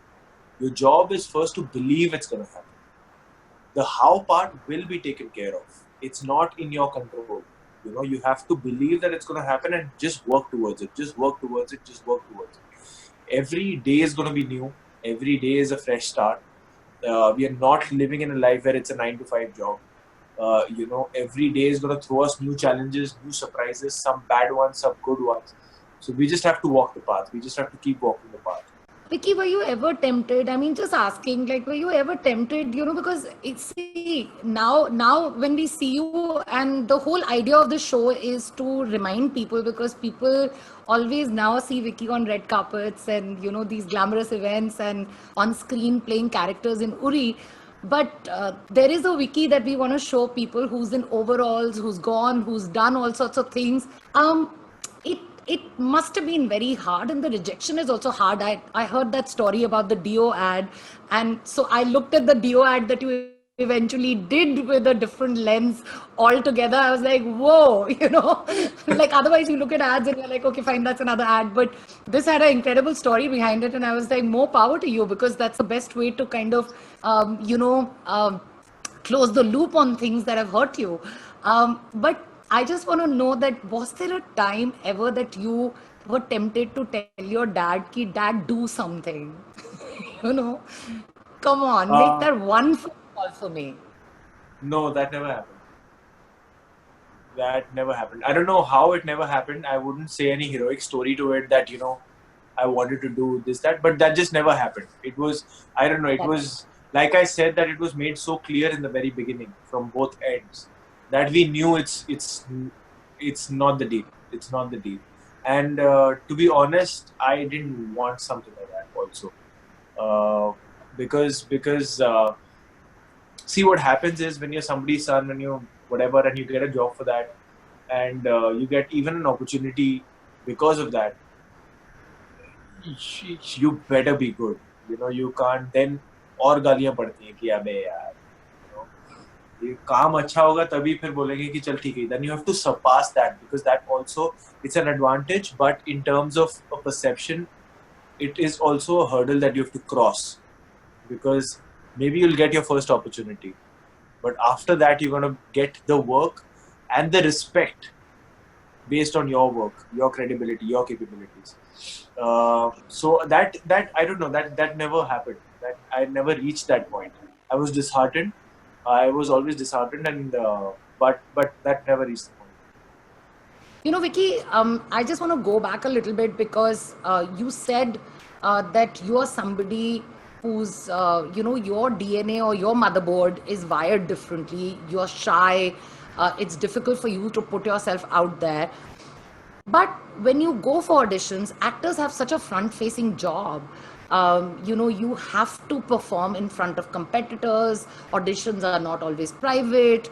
Your job is first to believe it's going to happen. The how part will be taken care of. It's not in your control. You have to believe that it's going to happen and just work towards it. Just work towards it. Just work towards it. Every day is going to be new. Every day is a fresh start. We are not living in a life where it's a 9-to-5 job. Every day is going to throw us new challenges, new surprises, some bad ones, some good ones. So we just have to walk the path. We just have to keep walking the path. Vicky, were you ever tempted? I mean, just asking, like, were you ever tempted, because now when we see you, and the whole idea of the show is to remind people, because people always now see Vicky on red carpets and, these glamorous events and on screen playing characters in Uri. But there is a Vicky that we want to show people, who's in overalls, who's gone, who's done all sorts of things. It must have been very hard, and the rejection is also hard. I heard that story about the Dio ad, and so I looked at the Dio ad that you eventually did with a different lens altogether. I was like, whoa, like otherwise you look at ads and you're like, okay, fine, that's another ad. But this had an incredible story behind it, and I was like, more power to you, because that's the best way to kind of, close the loop on things that have hurt you. But I just want to know that, was there a time ever that you were tempted to tell your dad, ki dad, do something? Come on, make that one phone call for me. No, that never happened. That never happened. I don't know how it never happened. I wouldn't say any heroic story to it that, I wanted to do this, that, but that just never happened. It was, I don't know, it was, like I said, that it was made so clear in the very beginning from both ends, that we knew it's not the deal. It's not the deal. And to be honest, I didn't want something like that also. Because see, what happens is, when you're somebody's son, when you whatever, and you get a job for that, and you get even an opportunity because of that, you better be good. You can't then और गालियां पड़ती हैं कि अबे यार, ये काम अच्छा होगा तभी फिर बोलेंगे कि चल ठीक है. Then you have to surpass that, because that also, it's an advantage, but in terms of a perception, it is also a hurdle that you have to cross, because maybe you'll get your first opportunity, but after that you're going to get the work and the respect based on your work, your credibility, your capabilities. So that I don't know, that never happened. That I never reached that point. I was disheartened. I was always disheartened, and but that never reached the point. Vicky, I just want to go back a little bit, because you said that you are somebody who's, your DNA or your motherboard is wired differently. You're shy. It's difficult for you to put yourself out there. But when you go for auditions, actors have such a front-facing job. You have to perform in front of competitors. Auditions are not always private.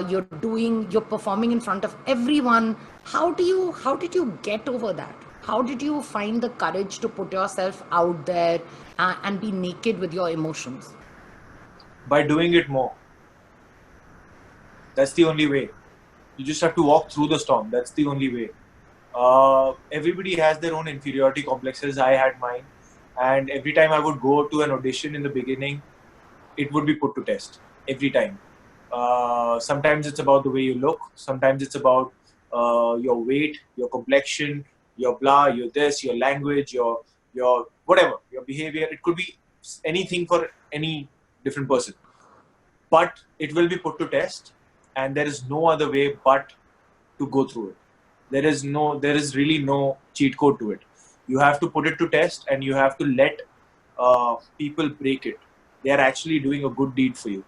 You're performing in front of everyone. How did you get over that? How did you find the courage to put yourself out there and be naked with your emotions? By doing it more. That's the only way. You just have to walk through the storm. That's the only way. Everybody has their own inferiority complexes. I had mine. And every time I would go to an audition in the beginning, it would be put to test every time. Sometimes it's about the way you look. Sometimes it's about your weight, your complexion, your blah, your this, your language, your whatever, your behavior. It could be anything for any different person. But it will be put to test, and there is no other way but to go through it. There is really no cheat code to it. You have to put it to test, and you have to let people break it. They are actually doing a good deed for you.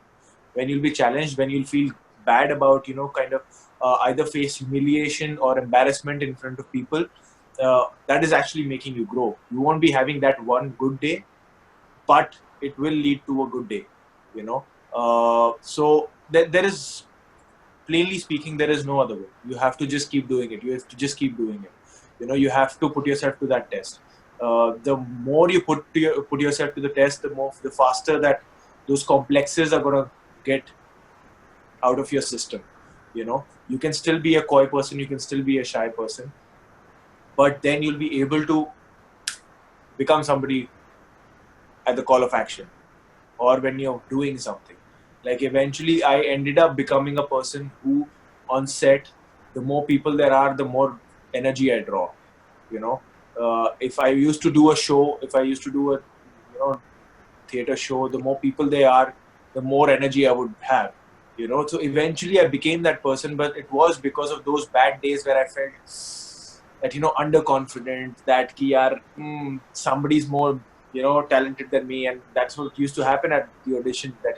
When you'll be challenged, when you'll feel bad about, kind of either face humiliation or embarrassment in front of people, that is actually making you grow. You won't be having that one good day, but it will lead to a good day, So there is, plainly speaking, there is no other way. You have to just keep doing it. You have to just keep doing it. You have to put yourself to that test. The more you put yourself to the test, the faster that those complexes are going to get out of your system. You can still be a coy person, you can still be a shy person, but then you'll be able to become somebody at the call of action, or when you're doing something. Like eventually I ended up becoming a person who, on set, the more people there are, the more energy I draw. If I used to do a show, if I used to do a theater show, the more people there are, the more energy I would have. So eventually I became that person, but it was because of those bad days where I felt that, underconfident, that somebody's more, talented than me. And that's what used to happen at the audition, that,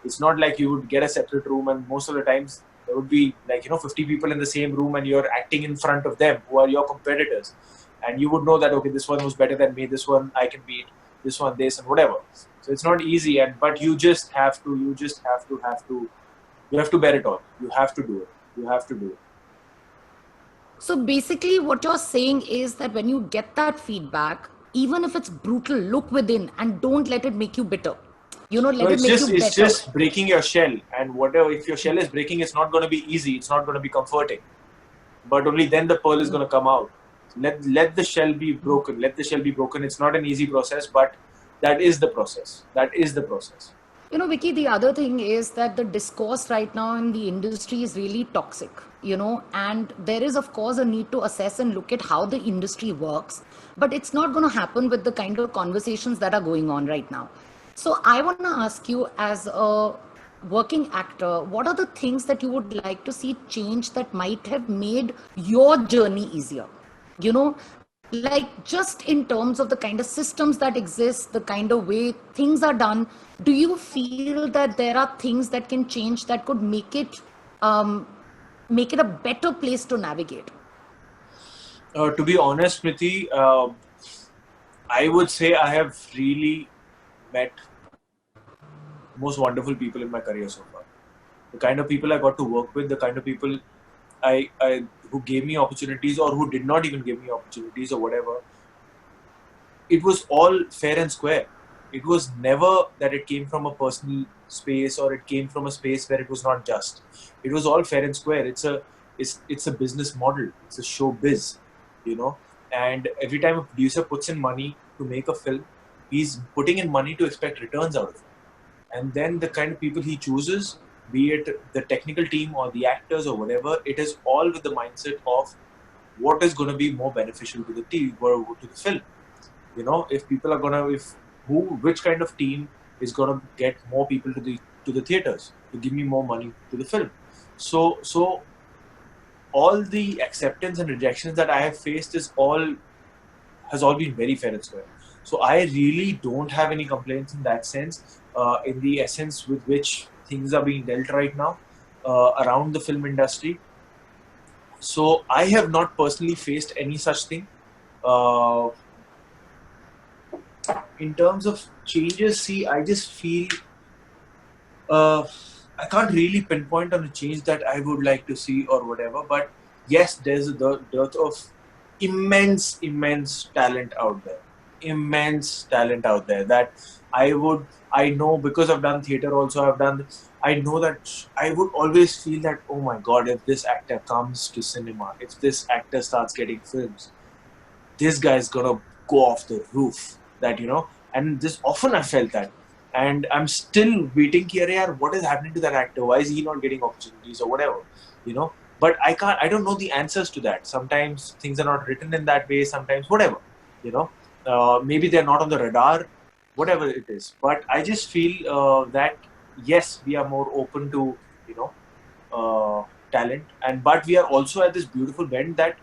it's not like you would get a separate room, and most of the times there would be 50 people in the same room, and you're acting in front of them who are your competitors. And you would know that, okay, this one was better than me, this one I can beat, this one, this, and whatever. So it's not easy, but you just have to bear it all. You have to do it. So basically what you're saying is that when you get that feedback, even if it's brutal, look within and don't let it make you bitter. Let it make you better. It's just breaking your shell. And whatever, if your shell is breaking, it's not going to be easy. It's not going to be comforting. But only then the pearl is going to come out. Let the shell be broken. Let the shell be broken. It's not an easy process, but that is the process. Vicky, the other thing is that the discourse right now in the industry is really toxic, and there is, of course, a need to assess and look at how the industry works, but it's not going to happen with the kind of conversations that are going on right now. So I want to ask you, as a working actor, what are the things that you would like to see change that might have made your journey easier? Like just in terms of the kind of systems that exist, the kind of way things are done, do you feel that there are things that can change that could make it a better place to navigate? To be honest, Smriti, I would say I have really met most wonderful people in my career so far. The kind of people I got to work with, the kind of people who gave me opportunities, or who did not even give me opportunities, or whatever. It was all fair and square. It was never that it came from a personal space, or it came from a space where it was not just. It was all fair and square. It's a business model. It's a showbiz, And every time a producer puts in money to make a film, he's putting in money to expect returns out of it. And then the kind of people he chooses, be it the technical team or the actors or whatever, it is all with the mindset of what is going to be more beneficial to the team or to the film. If people are which kind of team is going to get more people to the theaters to give me more money to the film. So all the acceptance and rejections that I have faced has all been very fair and square. So I really don't have any complaints in that sense, in the essence with which things are being dealt right now around the film industry. So I have not personally faced any such thing. In terms of changes, I just feel I can't really pinpoint on a change that I would like to see or whatever. But yes, there's a dearth of immense talent out there. That I know, because I've done theater also, I know that I would always feel that, oh my God, if this actor comes to cinema, if this actor starts getting films, this guy's gonna go off the roof, and this often I felt that. and I'm still waiting here. What is happening to that actor? Why is he not getting opportunities or whatever? But I don't know the answers to that. Sometimes things are not written in that way. Sometimes whatever, maybe they're not on the radar, whatever it is. But I just feel that yes, we are more open to talent, but we are also at this beautiful bend that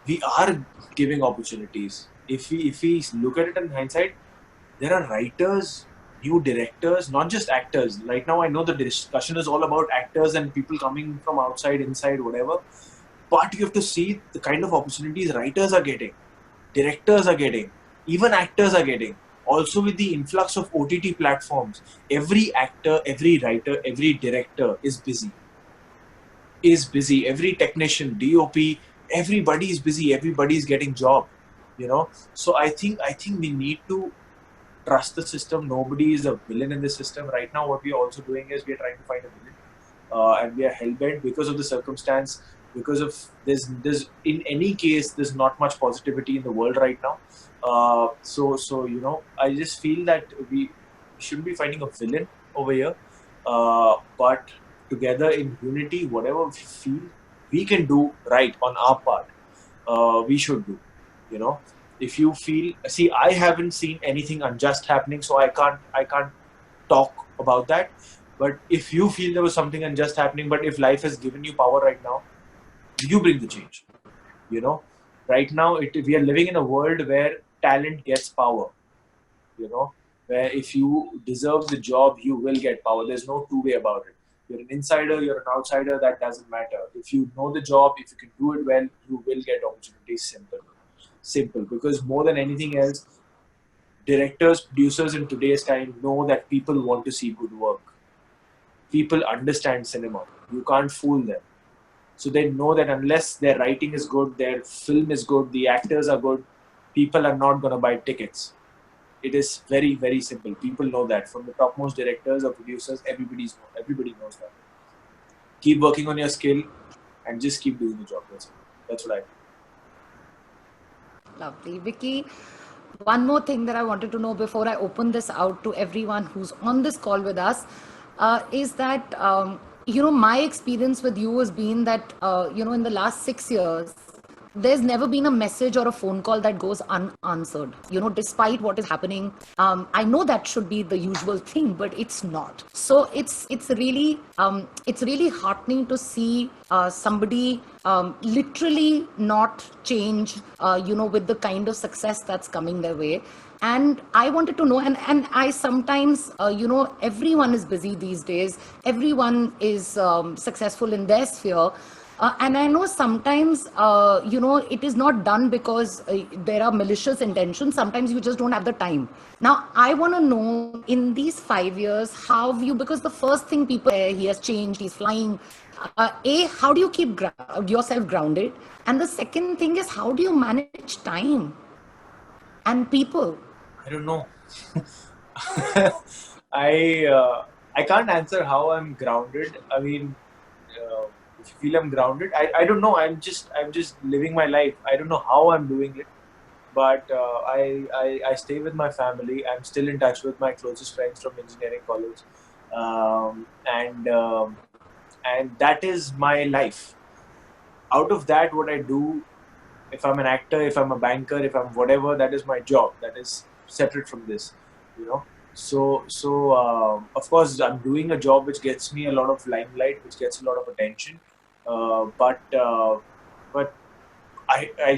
we are giving opportunities. If we look at it in hindsight, there are writers, new directors, not just actors. Right now, I know the discussion is all about actors and people coming from outside, inside, whatever. But you have to see the kind of opportunities writers are getting, directors are getting, even actors are getting. Also, with the influx of OTT platforms, every actor, every writer, every director is busy. Every technician, DOP, everybody is busy. Everybody is getting job. So I think we need to trust the system. Nobody is a villain in the system. Right now, what we are also doing is we are trying to find a villain, and we are hell-bent because of the circumstance, because of there's in any case, there's not much positivity in the world right now. So I just feel that we shouldn't be finding a villain over here, but together in unity, whatever we feel we can do right on our part, we should do. If you feel, see, I haven't seen anything unjust happening, so I can't talk about that. But if you feel there was something unjust happening, but if life has given you power right now, you bring the change. Right now we are living in a world where talent gets power. Where if you deserve the job, you will get power. There's no two way about it. You're an insider, you're an outsider, that doesn't matter. If you know the job, if you can do it well, you will get opportunities. Simple. Because more than anything else, directors, producers in today's time know that people want to see good work. People understand cinema. You can't fool them. So they know that unless their writing is good, their film is good, the actors are good, people are not going to buy tickets. It is very, very simple. People know that. From the topmost directors or producers, everybody knows that. Keep working on your skill and just keep doing the job. That's what I feel. Lovely. Vicky, one more thing that I wanted to know before I open this out to everyone who's on this call with us is that, my experience with you has been that, in the last 6 years, there's never been a message or a phone call that goes unanswered, despite what is happening. I know that should be the usual thing, but it's not. So it's really heartening to see somebody literally not change, with the kind of success that's coming their way. And I wanted to know, and I sometimes, everyone is busy these days. Everyone is successful in their sphere. And I know sometimes, it is not done because there are malicious intentions. Sometimes you just don't have the time. Now, I want to know, in these 5 years, how have you, because the first thing people say, he has changed, he's flying. How do you keep yourself grounded? And the second thing is, how do you manage time and people? I don't know. I can't answer how I'm grounded. I mean, if you feel I'm grounded, I don't know. I'm just living my life. I don't know how I'm doing it, but I stay with my family. I'm still in touch with my closest friends from engineering college, and that is my life. Out of that, what I do, if I'm an actor, if I'm a banker, if I'm whatever, that is my job. That is separate from this, So of course, I'm doing a job which gets me a lot of limelight, which gets a lot of attention. But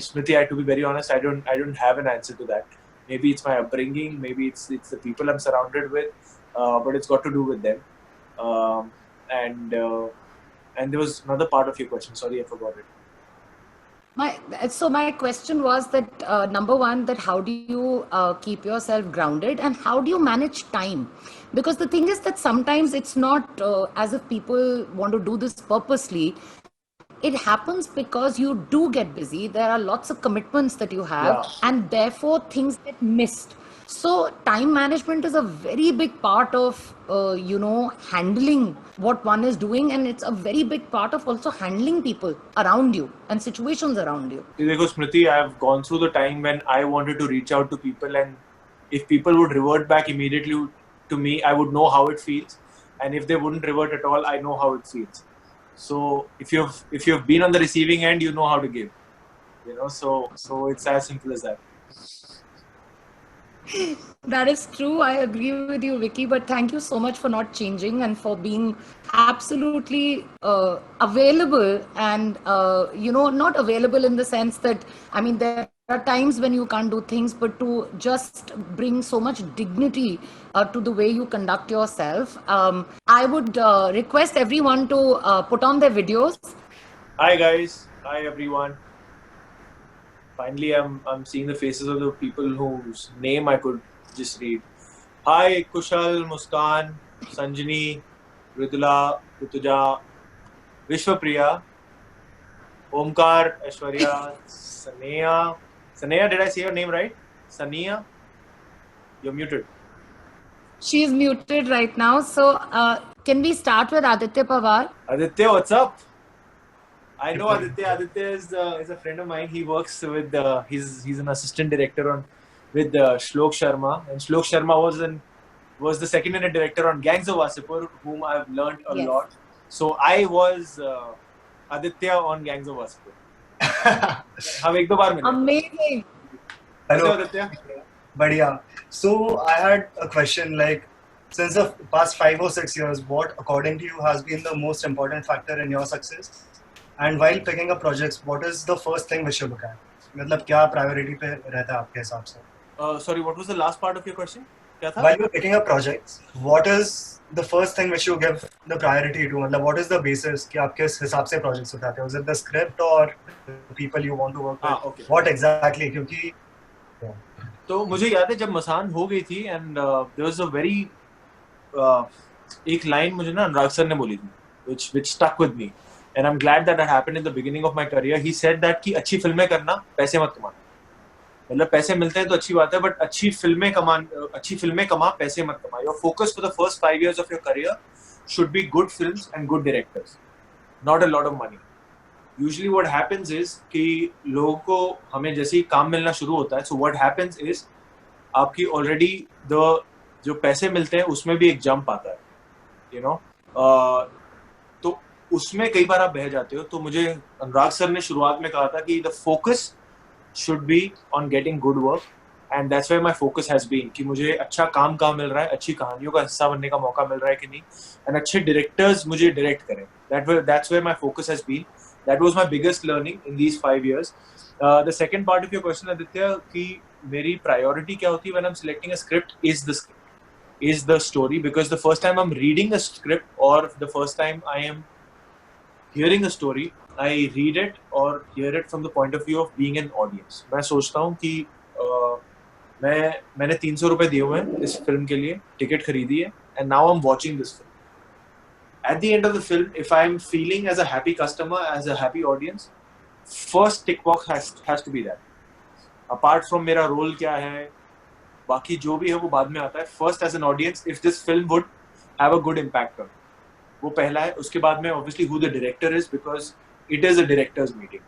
Smriti, I have to be very honest, I don't have an answer to that. Maybe it's my upbringing, maybe it's the people I'm surrounded with, but it's got to do with them. And there was another part of your question. Sorry, I forgot it. My question was that, number one, that how do you keep yourself grounded, and how do you manage time? Because the thing is that sometimes it's not as if people want to do this purposely. It happens because you do get busy. There are lots of commitments that you have, and therefore things get missed. So time management is a very big part of, handling what one is doing. And it's a very big part of also handling people around you and situations around you. Smriti, I have gone through the time when I wanted to reach out to people, and if people would revert back immediately to me, I would know how it feels. And if they wouldn't revert at all, I know how it feels. So if you've been on the receiving end, you know how to give. So it's as simple as that. That is true. I agree with you, Vicky. But thank you so much for not changing and for being absolutely available and, not available in the sense that, I mean, there are times when you can't do things, but to just bring so much dignity to the way you conduct yourself. I would request everyone to put on their videos. Hi guys. Hi everyone. Finally, I'm seeing the faces of the people whose name I could just read. Hi, Kushal, Muskan, Sanjani, Ridula, Rutuja, Vishwapriya, Omkar, Aishwarya, Saneya. Saneya, did I say your name right? Saneya? You're muted. She's muted right now. So can we start with Aditya Pawar? Aditya, what's up? I know Aditya. Aditya is a friend of mine. He works with he's an assistant director with Shlok Sharma, and Shlok Sharma was the second unit director on Gangs of Wasseypur, whom I've learned a lot. So I was Aditya on Gangs of Wasseypur. हम एक दो बार मिले. Amazing. Hello Aditya. Badhiya. So I had a question, like, since the past 5 or 6 years, what according to you has been the most important factor in your success? And while picking up projects, what is the first thing which you look at? मतलब क्या priority पे रहता है आपके हिसाब से? Sorry, what was the last part of your question? क्या था? While you're picking up projects, what is the first thing which you give the priority to? मतलब what is the basis कि आप किस हिसाब से projects उठाते हो? Is it the script or the people you want to work with? Okay. What exactly? क्योंकि तो मुझे याद है जब मसान हो गई थी and there was a very एक line मुझे ना अनुराग सर ने बोली थी which stuck with me. And I'm glad that happened in the beginning of my career. He said that कि अच्छी फिल्में करना, पैसे मत कमाना. मतलब पैसे मिलते हैं तो अच्छी बात है, but अच्छी फिल्में कमा, पैसे मत कमा. Your focus for the first 5 years of your career should be good films and good directors, not a lot of money. Usually what happens is कि लोगों को हमें जैसे ही काम मिलना शुरू होता है, so what happens is आपकी already जो पैसे मिलते हैं उसमें भी एक jump आता है, तो उसमें कई बार आप बह जाते हो. तो मुझे अनुराग सर ने शुरुआत में कहा था कि the focus should be on getting good work, and that's where my focus has been कि मुझे अच्छा काम कहाँ मिल रहा है, अच्छी कहानियों का हिस्सा बनने का मौका मिल रहा है कि नहीं, and अच्छे directors मुझे direct करें. That's where my focus has been. That was my biggest learning in these 5 years. The second part of your question, Aditya, कि मेरी priority क्या होती है when I'm selecting a script is the story, because the first time I'm reading a script or the first time I am hearing a story, I read it or hear it from the point of view of being an audience. मैं सोचता हूँ कि मैंने 300 रुपए दिए हुए हैं इस फिल्म के लिए, टिकट खरीदी है, and now I'm watching this film. At the end of the film, if I'm feeling as a happy customer, as a happy audience, first tick box has to be that. Apart from मेरा role क्या है, बाकी जो भी है वो बाद में आता है. First as an audience, if this film would have a good impact on me, वो पहला है. उसके बाद में obviously who the director is, because it is a director's meeting.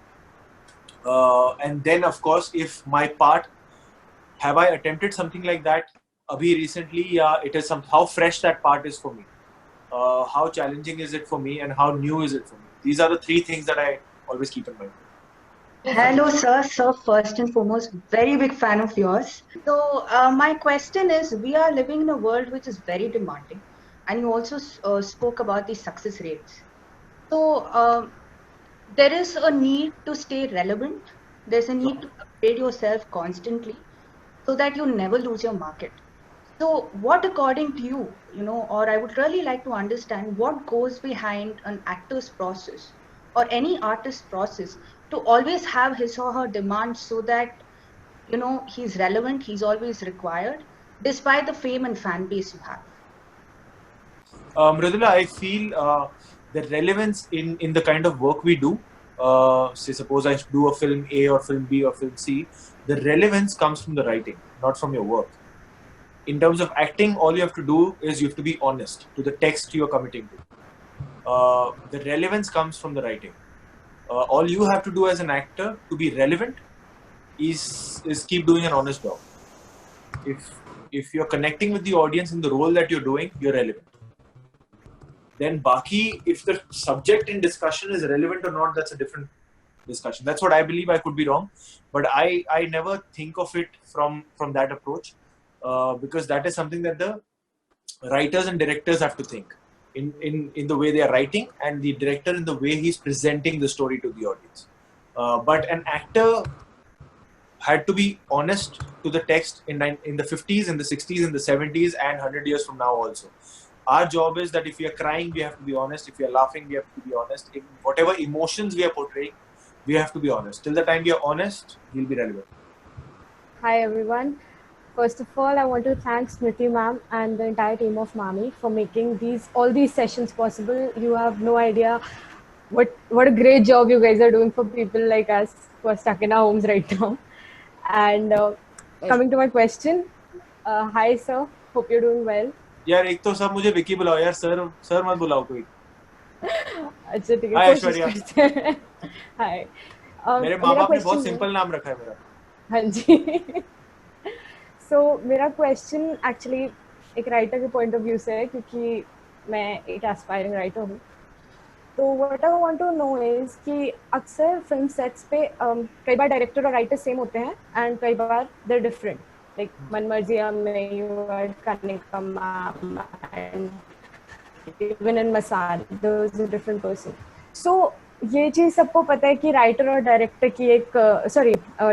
And then of course, if my part, have I attempted something like that abhi recently, yeah, it is how fresh that part is for me. How challenging is it for me, and how new is it for me? These are the 3 things that I always keep in mind. Hello, sir. Sir, first and foremost, very big fan of yours. So, my question is, we are living in a world which is very demanding, and you also spoke about the success rates. So, there is a need to stay relevant. There's a need to upgrade yourself constantly so that you never lose your market. So what, according to you, or I would really like to understand what goes behind an actor's process or any artist's process to always have his or her demand so that, he's relevant, he's always required, despite the fame and fan base you have. Mridula, I feel the relevance in the kind of work we do, say suppose I do a film A or film B or film C, the relevance comes from the writing, not from your work. In terms of acting, all you have to do is you have to be honest to the text you're committing to. The relevance comes from the writing. All you have to do as an actor to be relevant is keep doing an honest job. if you're connecting with the audience in the role that you're doing, you're relevant. Then baki, if the subject in discussion is relevant or not, that's a different discussion. That's what I believe. I could be wrong, but I never think of it from that approach, because that is something that the writers and directors have to think in the way they are writing, and the director in the way he's presenting the story to the audience. But an actor had to be honest to the text in the 50s, in the 60s, in the 70s, and 100 years from now also. Our job is that if we are crying, we have to be honest. If we are laughing, we have to be honest. In whatever emotions we are portraying, we have to be honest. Till the time we are honest, we'll be relevant. Hi everyone. First of all, I want to thank Smriti ma'am and the entire team of Mami for making all these sessions possible. You have no idea what a great job you guys are doing for people like us who are stuck in our homes right now. And coming to my question, hi sir, hope you're doing well. यार एक तो सब मुझे विकी बुलाओ यार, sir मत बुलाओ कोई. अच्छा ठीक है. हाय ऐश्वर्या. हाय. मेरे माँ बाप ने बहुत सिंपल नाम रखा है मेरा. हाँ जी. So मेरा क्वेश्चन एक्चुअली एक राइटर के पॉइंट ऑफ व्यू से है, क्योंकि मैं एक एस्पायरिंग राइटर हूँ. तो what I want to know is कि अक्सर फिल्म सेट्स पे कई बार डायरेक्टर और राइटर सेम होते हैं एंड कई बार दे डिफरेंट. Like Manmarziya में you are Kanika ma'am, and even in Masaan there was a different person. So ये चीज़ सबको पता है कि राइटर और डायरेक्टर की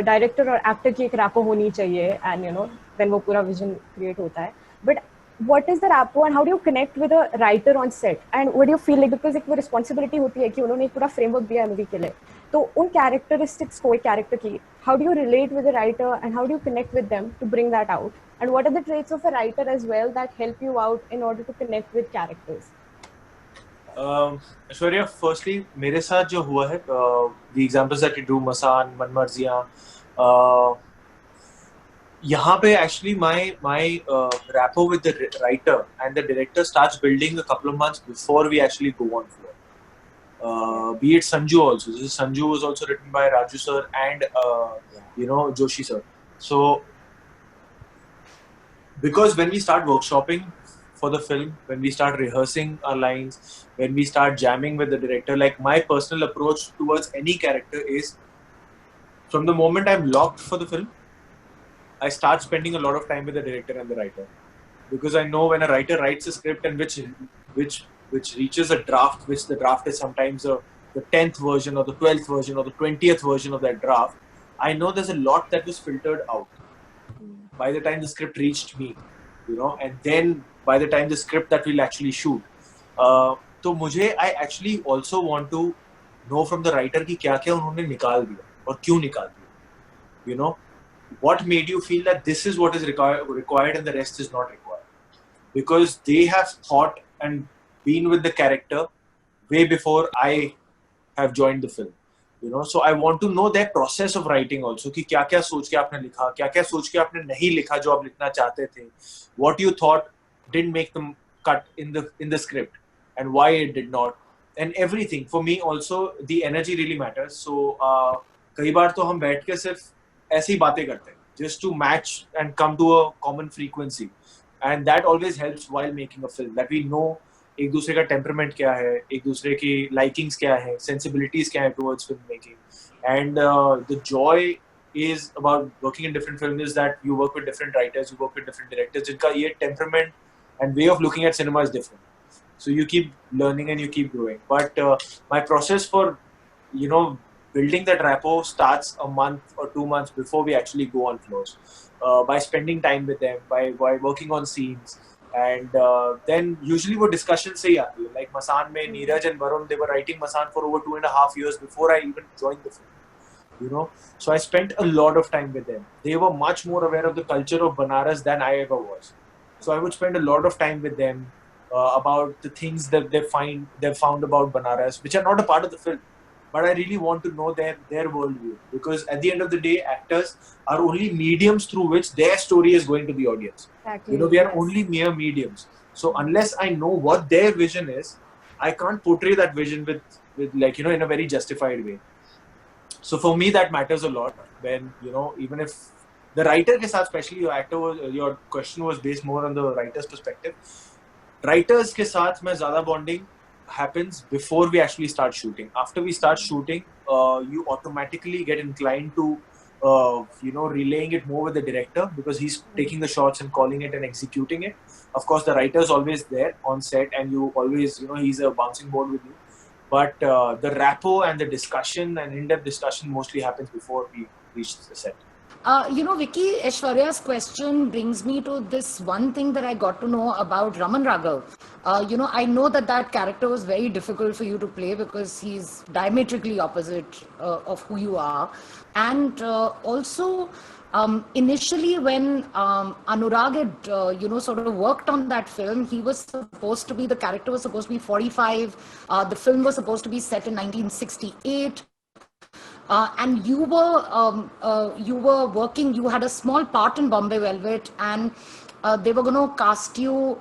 डायरेक्टर और एक्टर की एक रैपो होनी चाहिए, एंड देन वो पूरा विजन क्रिएट होता है. But what is the rapport and how do you connect with a writer on set, and what do you feel like, because एक वो responsibility होती है कि उन्होंने एक पूरा framework दिया है मूवी के लिए, तो उन characteristics को एक character की how do you relate with the writer and how do you connect with them to bring that out, and what are the traits of a writer as well that help you out in order to connect with characters? Aishwarya, firstly मेरे साथ जो हुआ है, the examples that you do, Masaan, Manmarziya, यहाँ पे actually my rapport with the writer and the director starts building a couple of months before we actually go on floor. Be it Sanju also. This is Sanju was also written by Raju sir and Joshi sir. So because when we start workshopping for the film, when we start rehearsing our lines, when we start jamming with the director, like my personal approach towards any character is, from the moment I'm locked for the film, I start spending a lot of time with the director and the writer, because I know when a writer writes a script and which reaches a draft, which the draft is sometimes the 10th version or the 12th version or the 20th version of that draft, I know there's a lot that was filtered out by the time the script reached me, and then by the time the script that we'll actually shoot. तो मुझे I actually also want to know from the writer कि क्या-क्या उन्होंने निकाल दिया और क्यों निकाल दिया. What made you feel that this is what is required and the rest is not required? Because they have thought and been with the character way before I have joined the film. So I want to know their process of writing also, कि क्या-क्या सोच के आपने लिखा, क्या-क्या सोच के आपने नहीं लिखा जो आप लिखना चाहते थे, what you thought didn't make them cut in the script and why it did not, and everything. For me also the energy really matters. So कई बार तो हम बैठ के सिर्फ ऐसी बातें करते हैं just to match and come to a common frequency, and that always helps while making a film, that we know एक दूसरे का temperament क्या है, एक दूसरे की likings क्या है, sensibilities क्या है towards film making, and the joy is about working in different films is that you work with different writers, you work with different directors जिनका ये temperament and way of looking at cinema is different, so you keep learning and you keep growing. But my process for building that rapport starts a month or 2 months before we actually go on floors, by spending time with them, by working on scenes, and then usually वो discussion से ही आती है. Like Masaan में Neeraj and Varun, they were writing Masaan for over 2.5 years before I even joined the film. So I spent a lot of time with them. They were much more aware of the culture of Banaras than I ever was. So I would spend a lot of time with them about the things that they've found about Banaras, which are not a part of the film. But I really want to know their worldview, because at the end of the day, actors are only mediums through which their story is going to the audience. Exactly. We are only mere mediums. So unless I know what their vision is, I can't portray that vision with in a very justified way. So for me, that matters a lot. When even if The writer के साथ, especially your question was based more on the writer's perspective. Writers के साथ में ज़्यादा bonding happens before we actually start shooting. After we start shooting, you automatically get inclined to relaying it more with the director, because he's taking the shots and calling it and executing it. Of course, the writer is always there on set, and you always, he's a bouncing board with you. But the rapport and the discussion and in-depth discussion mostly happens before we reach the set. Vicky, Aishwarya's question brings me to this one thing that I got to know about Raman Raghav. I know that character was very difficult for you to play because he's diametrically opposite of who you are. And also, initially when Anurag had, sort of worked on that film, the character was supposed to be 45. The film was supposed to be set in 1968. And you were working, you had a small part in Bombay Velvet, and they were going to cast you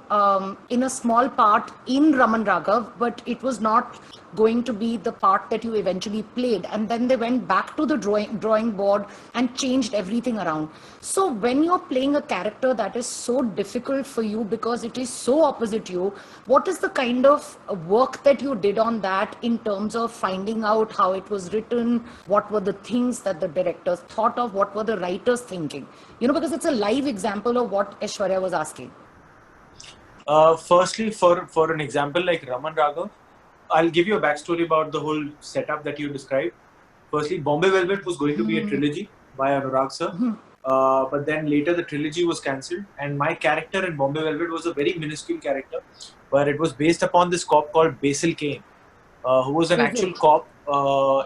in a small part in Raman Raghav, but it was not going to be the part that you eventually played. And then they went back to the drawing board and changed everything around. So when you're playing a character that is so difficult for you because it is so opposite you, what is the kind of work that you did on that in terms of finding out how it was written? What were the things that the directors thought of? What were the writers thinking? Because it's a live example of what Aishwarya was asking. Firstly, for an example like Raman Raghav, I'll give you a backstory about the whole setup that you described. Firstly, Bombay Velvet was going to be a trilogy by Anurag sir. But then later the trilogy was cancelled, and my character in Bombay Velvet was a very minuscule character, but it was based upon this cop called Basil Kane, who was an actual cop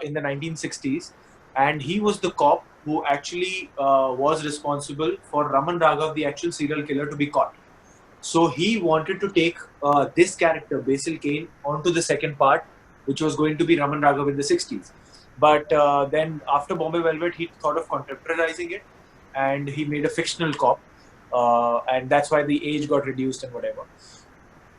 in the 1960s, and he was the cop who actually was responsible for Raman Raghav, the actual serial killer, to be caught. So he wanted to take this character, Basil Kane, onto the second part, which was going to be Raman Raghav in the 60s. But then after Bombay Velvet, he thought of contemporarizing it, and he made a fictional cop, and that's why the age got reduced and whatever.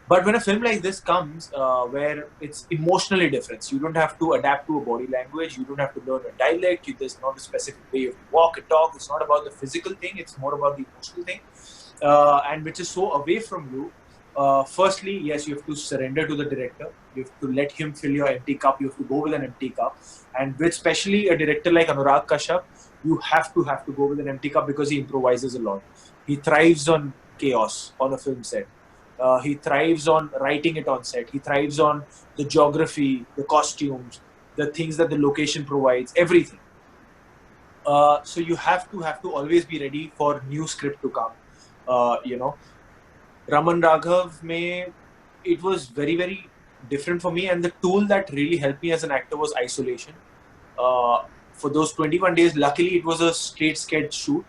But when a film like this comes, where it's emotionally different, you don't have to adapt to a body language, you don't have to learn a dialect, there's not a specific way of walk and talk, it's not about the physical thing, it's more about the emotional thing, and which is so away from you. Firstly, yes, you have to surrender to the director, you have to let him fill your empty cup, you have to go with an empty cup, and with especially a director like Anurag Kashyap, you have to go with an empty cup because he improvises a lot. He thrives on chaos on a film set. He thrives on writing it on set. He thrives on the geography, the costumes, the things that the location provides, everything. So you have to always be ready for new script to come. Raman Raghav, it was very, very different for me, and the tool that really helped me as an actor was isolation. For those 21 days, luckily it was a straight sketch shoot.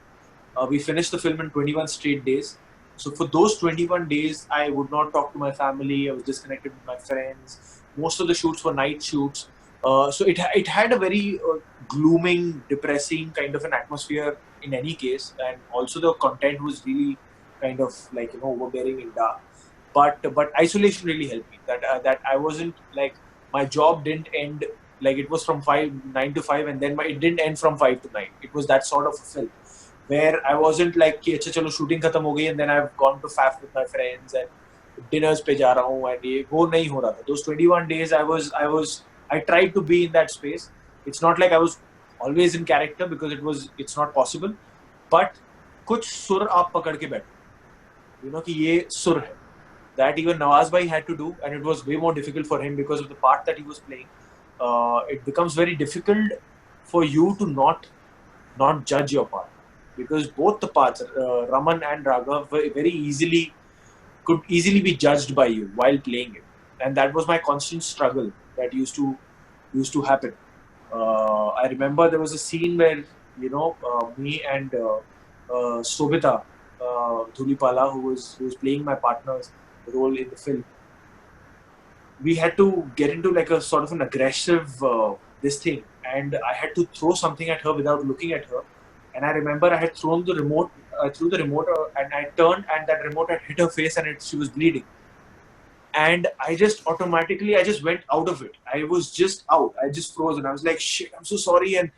We finished the film in 21 straight days. So for those 21 days, I would not talk to my family. I was disconnected with my friends. Most of the shoots were night shoots. So it had a very glooming, depressing kind of an atmosphere in any case. And also the content was really kind of like, overbearing and dark. But isolation really helped me. That I wasn't like, my job didn't end, like it was from 9 to 5, and then it didn't end from 5 to 9. It was that sort of a film, where I wasn't like, chalo shooting khatam ho gayi, and then I've gone to faf with my friends and dinners pe ja raha hu, and ye wo nahi ho raha tha. Those 21 days I tried to be in that space. It's not like I was always in character, because it's not possible, but kuch sur aap pakad ke baitho, ki ye sur hai. That even Nawaz bhai had to do, and it was way more difficult for him because of the part that he was playing. It becomes very difficult for you to not judge your part, because both the parts, Raman and Raghav, could easily be judged by you while playing it, and that was my constant struggle that used to happen. I remember there was a scene where me and Sobita Dhulipala, who was playing my partner's role in the film, we had to get into like a sort of an aggressive this thing, and I had to throw something at her without looking at her. And I remember I had thrown the remote, and I turned, and that remote had hit her face, and she was bleeding. And I just went out of it. I was just out. I just froze, and I was like, shit, I'm so sorry. And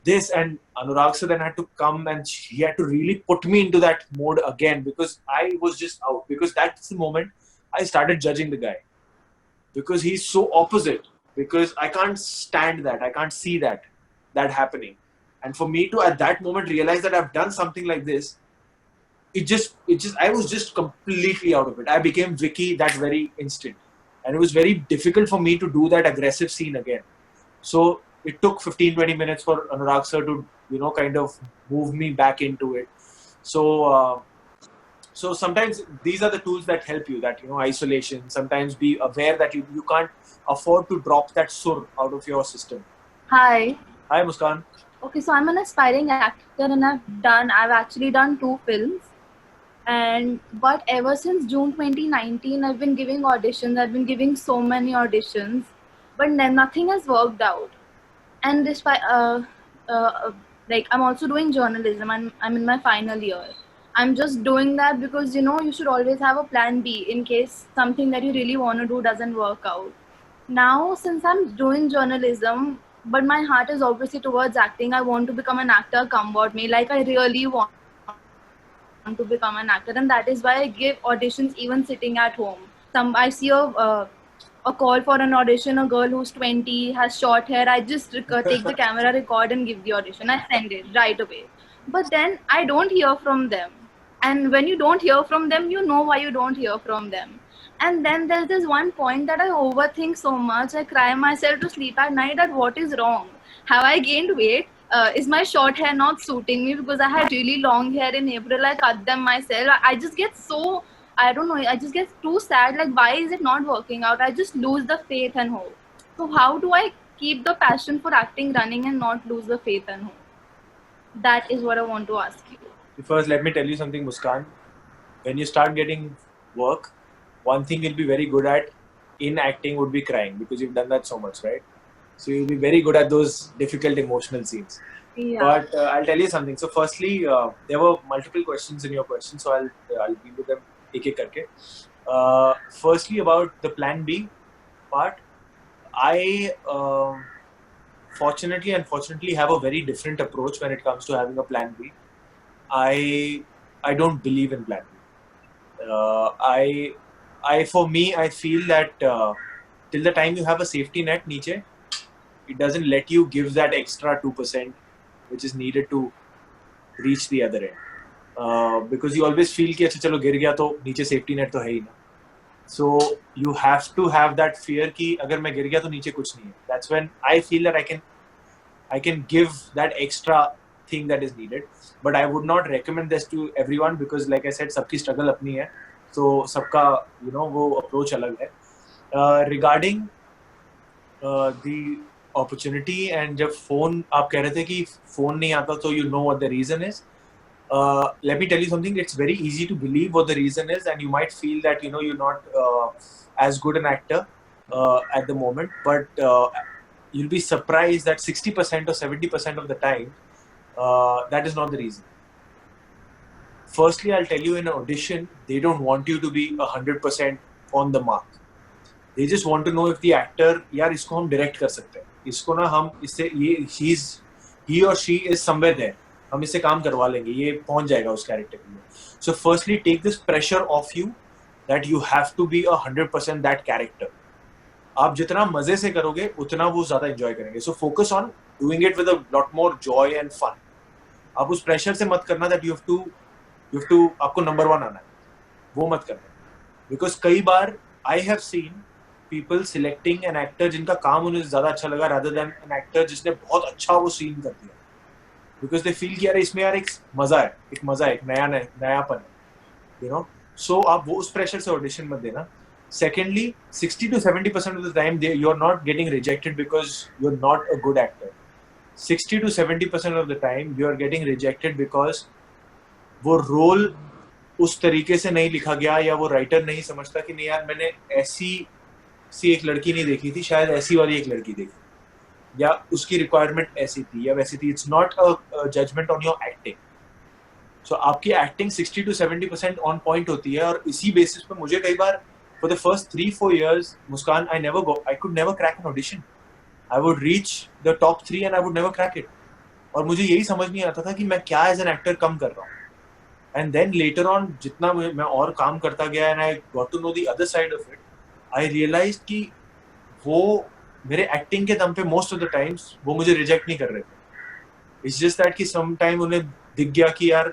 this, and Anurag sir then had to come and he had to really put me into that mode again, because I was just out, because that's the moment I started judging the guy, because he's so opposite, because I can't stand that, I can't see that happening. And for me to at that moment realize that I've done something like this, I was just completely out of it. I became Vicky that very instant, and it was very difficult for me to do that aggressive scene again. So it took 15-20 minutes for Anurag sir to, kind of move me back into it. So sometimes these are the tools that help you, that, isolation, sometimes be aware that you can't afford to drop that sur out of your system. Hi. Hi, Muskan. Okay, so I'm an aspiring actor and I've actually done 2 films. But ever since June 2019, I've been giving auditions. I've been giving so many auditions, but nothing has worked out. And despite, I'm also doing journalism, and I'm in my final year. I'm just doing that because, you should always have a plan B in case something that you really want to do doesn't work out. Now, since I'm doing journalism, but my heart is obviously towards acting, I want to become an actor, come what may. Like, I really want to become an actor, and that is why I give auditions even sitting at home. I see a call for an audition, a girl who's 20, has short hair, I just take the camera, record and give the audition. I send it right away. But then I don't hear from them. And when you don't hear from them, you know why you don't hear from them. And then there's this one point that I overthink so much. I cry myself to sleep at night that what is wrong? Have I gained weight? Is my short hair not suiting me? Because I had really long hair in April. I cut them myself. I just get so, I don't know, I just get too sad. Like, why is it not working out? I just lose the faith and hope. So how do I keep the passion for acting running and not lose the faith and hope? That is what I want to ask you. First, let me tell you something, Muskan. When you start getting work, one thing you'll be very good at in acting would be crying, because you've done that so much, right? So you'll be very good at those difficult emotional scenes. Yeah. But I'll tell you something. So firstly, there were multiple questions in your question, so I'll deal with them ek ek karke. Firstly, about the plan B part, I fortunately and unfortunately have a very different approach when it comes to having a plan B. I don't believe in plan B. For me, I feel that till the time you have a safety net niche, it doesn't let you give that extra 2% which is needed to reach the other end. Because you always feel कि अच्छा चलो गिर गया तो नीचे safety net तो है ही ना. So you have to have that fear कि अगर मैं गिर गया तो नीचे कुछ नहीं है. That's when I feel that I can give that extra thing that is needed. But I would not recommend this to everyone, because like I said, सबकी struggle अपनी है. So सबका वो approach अलग है. Regarding the opportunity, and जब phone आप कह रहे थे कि phone नहीं आता तो you know what the reason is. Let me tell you something. It's very easy to believe what the reason is, and you might feel that you're not as good an actor at the moment, but you'll be surprised that 60% or 70% of the time that is not the reason. Firstly, I'll tell you, in an audition, they don't want you to be 100% on the mark. They just want to know if the actor, यार इसको हम direct कर सकते हैं, इसको ना हम इससे he or she is somewhere there, हम इससे काम करवा लेंगे, ये पहुंच जाएगा उस character के लिए. So firstly, take this pressure off you that you have to be 100% that character. आप जितना मजे से करोगे उतना वो ज़्यादा enjoy करेंगे. So focus on doing it with a lot more joy and fun. आप उस pressure से मत करना that you have to आपको number 1 आना है, वो मत करना. Because कई बार I have seen people selecting an actor जिनका काम उन्हें ज़्यादा अच्छा लगा rather than an actor जिसने बहुत अच्छा वो scene कर दिया. Because they feel कि यार इसमें यार एक मज़ा है, एक नयापन है, So आप वो उस pressure से audition मत देना. Secondly, 60 to 70% of the time you're not getting rejected because you're not a good actor. 60 to 70% of the time you're getting rejected because वो role उस तरीके से नहीं लिखा गया, या वो writer नहीं समझता कि नहीं यार मैंने ऐसी सी एक लड़की नहीं देखी थी, शायद ऐसी वाली एक लड़की देखी, या उसकी requirement ऐसी थी या वैसी थी. It's not a judgment on your acting. So आपकी acting 60 to 70% on point होती है, और इसी basis पे मुझे कई बार for the first 3-4 years, Muskan, I could never crack an audition. I would reach the top 3 and I would never crack it. और मुझे यही समझ नहीं आता था कि मैं क्या एज एन एक्टर कम कर रहा हूँ. एंड देन लेटर ऑन जितना मैं और काम करता गया and I got to know the other side of it, I realized कि वो मेरे एक्टिंग के दम पे मोस्ट ऑफ द टाइम्स वो मुझे रिजेक्ट नहीं कर रहे थे. इट्स जस्ट दैट कि सम टाइम उन्हें दिख गया कि यार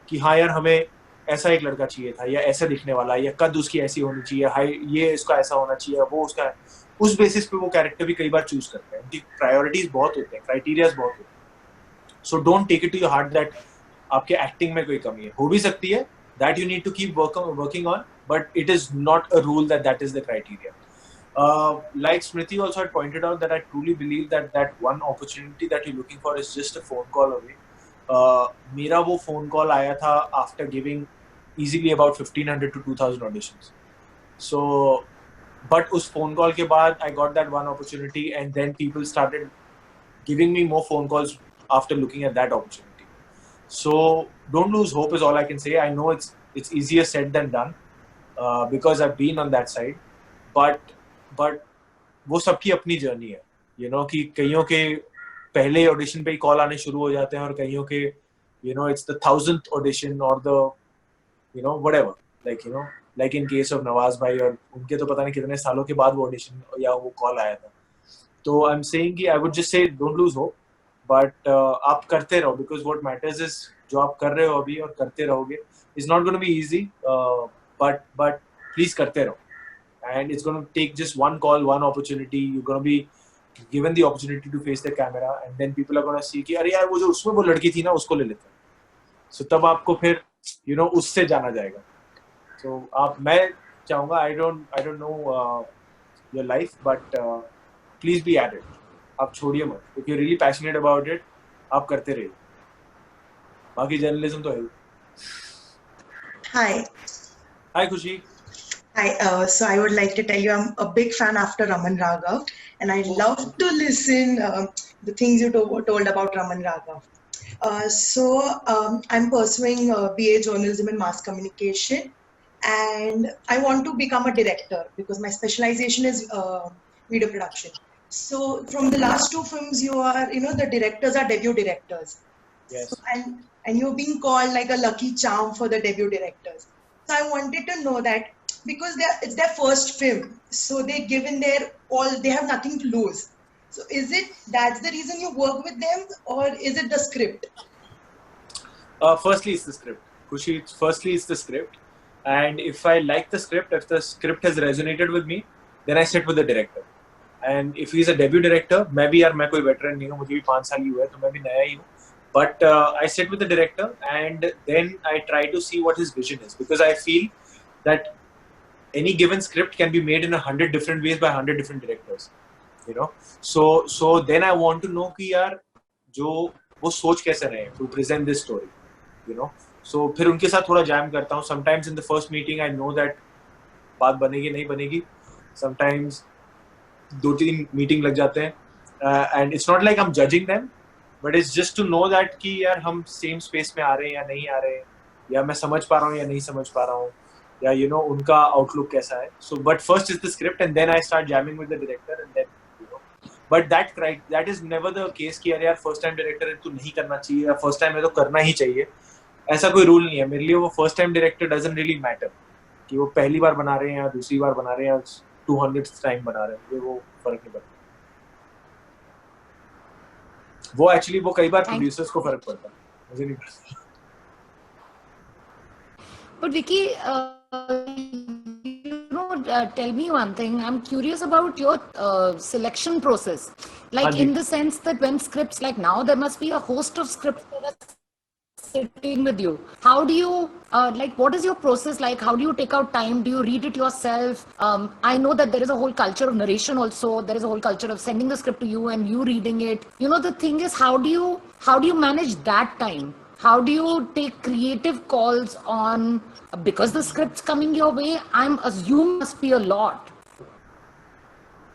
कि हाँ यार हमें ऐसा एक लड़का चाहिए था, या ऐसा दिखने वाला, या कद उसकी ऐसी होनी चाहिए, हाई ये इसका ऐसा होना चाहिए, वो उसका. उस बेसिस पे वो कैरेक्टर भी कई बार चूज करते हैं. उनकी प्रायोरिटीज बहुत होते हैं, क्राइटेरियाज बहुत होते हैं. So don't take it to your heart that आपके एक्टिंग में कोई कमी है. हो भी सकती है, that you need to keep working on, but it is not a rule that is the criteria. Like Smriti also had pointed out that I truly believe that one opportunity that you're looking for is just a phone call away. मेरा वो phone call आया था after giving easily about 1500 to 2000 auditions. So, but उस phone call के बाद I got that one opportunity, and then people started giving me more phone calls after looking at that opportunity. So don't lose hope is all I can say. I know it's easier said than done because I've been on that side, but वो सबकी अपनी journey है. You know कि कईयों के पहले audition पे ही call आने शुरू हो जाते हैं, और कईयों के you know it's the 1000th audition और the you know whatever, like in case of Nawaz भाई, और उनके तो पता नहीं कितने सालों के बाद वो ऑडिशन या वो कॉल आया था. तो आई एम सेइंग कि I would just say don't lose hope, but आप करते रहो, बिकॉज व्हाट मैटर्स इज जो आप कर रहे हो अभी और करते रहोगे is not gonna be easy, but please करते रहो. And it's going to take just one call, one opportunity. You're going to be given the opportunity to face the camera, and then people are going to see कि अरे यार वो जो उसमें वो लड़की थी ना उसको ले लेते हैं. So तब आपको फिर you know उससे जाना जाएगा. So मैं चाहूँगा, I don't know your life, but please be at it. आप छोड़िए मत. If you're really passionate about it, आप करते रहिए. बाकी जर्नलिज्म तो है. Hi. Hi Khushi. Hi, so I would like to tell you I'm a big fan after Raman Raghav, and I love to listen the things you told about Raman Raghav. So I'm pursuing BA Journalism and Mass Communication, and I want to become a director because my specialization is video production. So from the last 2 films, the directors are debut directors. Yes. So, and you're being called like a lucky charm for the debut directors. So I wanted to know that, because it's their first film, so they given their all, they have nothing to lose. So is it that's the reason you work with them, or is it the script? Firstly, it's the script. Khushi, firstly it's the script, and if I like the script, if the script has resonated with me, then I sit with the director. And if he's a debut director, maybe यार मैं कोई veteran नहीं हूँ, मुझे भी 5 साल ही हुआ है, तो मैं भी नया ही हूँ. But I sit with the director, and then I try to see what his vision is, because I feel that any given script can be made in 100 different ways by 100 different directors, you know. So then I want to know कि यार जो वो सोच कैसे रहे हैं to present this story, you know. So फिर उनके साथ थोड़ा जैम करता हूँ. Sometimes in the first meeting I know that बात बनेगी नहीं बनेगी. Sometimes 2-3 मीटिंग लग जाते हैं, and it's not like I'm judging them, but it's just to know that कि यार हम same space में आ रहे हैं या नहीं आ रहे हैं, या मैं समझ पा रहा हूँ या नहीं समझ पा रहा हूँ, या you know उनका आउटलुक कैसा है. So but first is the script, and then I start jamming with the director, and then you know. But that is never the case कि अरे यार first time director है तो नहीं करना चाहिए, या first time है तो करना ही चाहिए. ऐसा कोई रूल नहीं है मेरे लिए. वो first time director doesn't really matter कि वो पहली बार बना रहे हैं या दूसरी बार बना रहे हैं या 200th टाइम बना रहे हैं, वो फर्क नहीं पड़ता. वो एक्चुअली वो कई बार प्रोड्यूसर्स को फर्क पड़ता है, मुझे नहीं पड़ता. But Vicky, tell me one thing. I'm curious about your selection process. Like in the sense that when scripts, like now there must be a host of scripts that are sitting with you. How do you, what is your process like? How do you take out time? Do you read it yourself? I know that there is a whole culture of narration also. There is a whole culture of sending the script to you and you reading it. You know, the thing is, how do you manage that time? How do you take creative calls on, because the script's coming your way, I'm assuming must be a lot.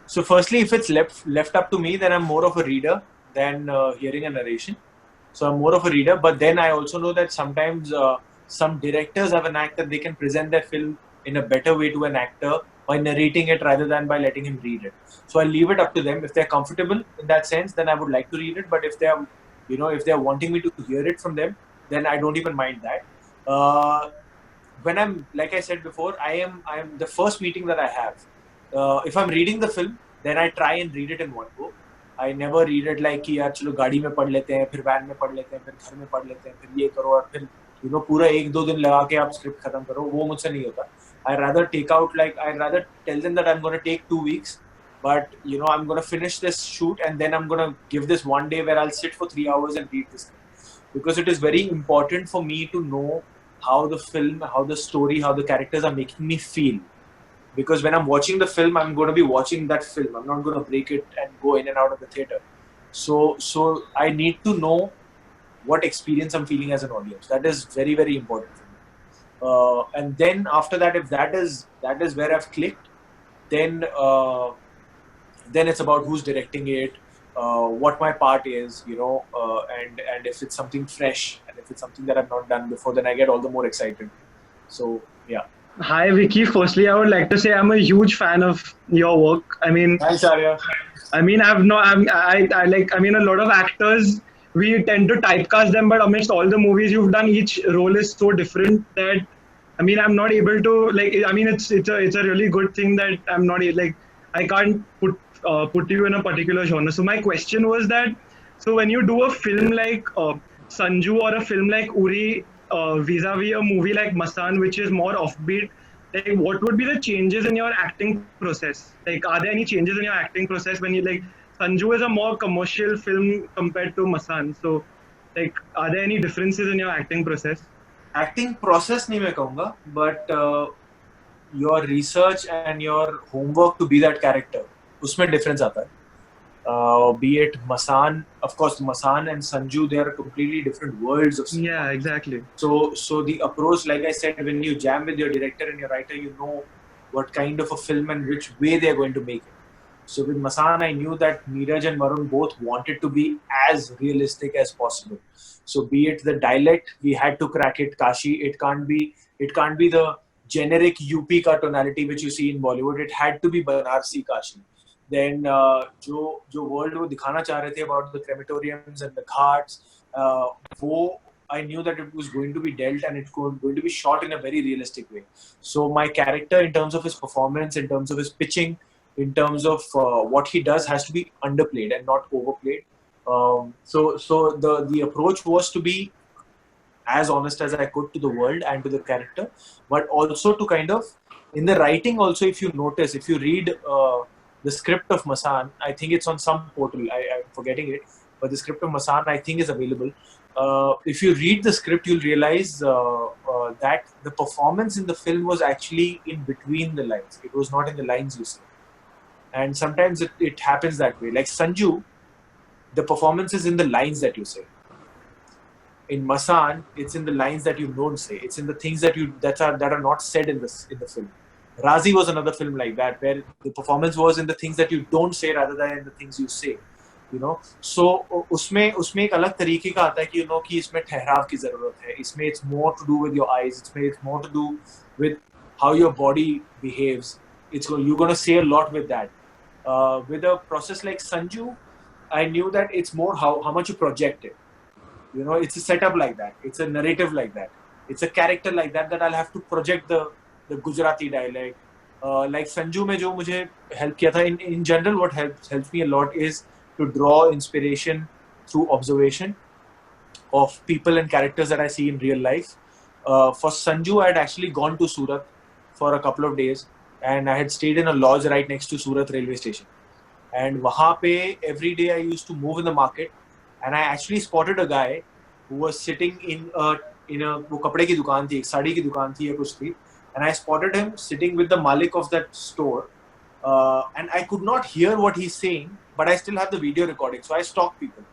So firstly, if it's left up to me, then I'm more of a reader than hearing a narration. So I'm more of a reader, but then I also know that sometimes some directors have a knack that they can present their film in a better way to an actor by narrating it rather than by letting him read it. So I leave it up to them. If they're comfortable in that sense, then I would like to read it. But if they are You know, if they're wanting me to hear it from them, then I don't even mind that. When I'm, like I said before, I am the first meeting that I have. If I'm reading the film, then I try and read it in one go. I never read it like कि यार चलो गाड़ी में पढ़ लेते हैं, फिर van में पढ़ लेते हैं, फिर घर में पढ़ लेते हैं, फिर ये करो और फिर पूरा 1-2 दिन लगा के आप स्क्रिप्ट खत्म करो, वो मुझसे नहीं होता. I rather tell them that I'm going to take 2 weeks, but I'm going to finish this shoot and then I'm going to give this one day where I'll sit for 3 hours and read this script, because it is very important for me to know how the film, how the story, how the characters are making me feel. Because when I'm watching the film, I'm going to be watching that film. I'm not going to break it and go in and out of the theater. So I need to know what experience I'm feeling as an audience. That is very, very important for me. And then after that, if that is where I've clicked, then it's about who's directing it, what my part is, and if it's something fresh and if it's something that I've not done before, then I get all the more excited. So yeah. Hi Vicky, firstly I would like to say I'm a huge fan of your work. I mean, thanks Arya. I mean, a lot of actors, we tend to typecast them, but amidst all the movies you've done, each role is so different that I'm not able to it's a really good thing that I'm not I can't put you in a particular genre. So my question was that, so when you do a film like Sanju or a film like Uri, vis-a-vis a movie like Masaan, which is more offbeat, what would be the changes in your acting process? Are there any changes in your acting process when you Sanju is a more commercial film compared to Masaan? So are there any differences in your acting process? Acting process nahi main kahunga, but your research and your homework to be that character, usme difference aata hai. Be it Masaan, of course, Masaan and Sanju, they are completely different worlds of cinema. Yeah, exactly. So the approach, like I said, when you jam with your director and your writer, you know what kind of a film and which way they are going to make it. So with Masaan, I knew that Neeraj and Varun both wanted to be as realistic as possible. So be it the dialect, we had to crack it. Kashi, it can't be the generic UP ka tonality which you see in Bollywood. It had to be Banarsi Kashi. Then जो world वो दिखाना चाह रहे थे about the crematoriums and the ghats, वो I knew that it was going to be dealt and it's going to be shot in a very realistic way. So my character, in terms of his performance, in terms of his pitching, in terms of what he does, has to be underplayed and not overplayed. So the approach was to be as honest as I could to the world and to the character, but also to kind of, in the writing also, if you notice, if you read the script of Masaan, I think it's on some portal, I'm forgetting it, but the script of Masaan, I think, is available. If you read the script, you'll realize that the performance in the film was actually in between the lines. It was not in the lines you see. And sometimes it happens that way. Like Sanju, the performance is in the lines that you say. In Masaan, it's in the lines that you don't say. It's in the things that are not said in the film. Razi was another film like that, where the performance was in the things that you don't say rather than in the things you say. So उसमें एक अलग तरीके का आता है कि कि इसमें ठहराव की जरूरत है. इसमें it's more to do with your eyes. It's more to do with how your body behaves. You're going to say a lot with that. With a process like Sanju, I knew that it's more how much you project it. It's a setup like that. It's a narrative like that. It's a character like that I'll have to project the Gujarati dialect. Like Sanju mein jo mujhe help kiya tha, in general, what helps me a lot is to draw inspiration through observation of people and characters that I see in real life. For Sanju, I had actually gone to Surat for a couple of days, and I had stayed in a lodge right next to Surat railway station. And wahan pe every day I used to move in the market, and I actually spotted a guy who was sitting in a wo kapde ki dukaan thi, ek sadi ki dukaan thi ya kuch thi, and I spotted him sitting with the malik of that store, and I could not hear what he's saying, but I still have the video recording, so I stalked people.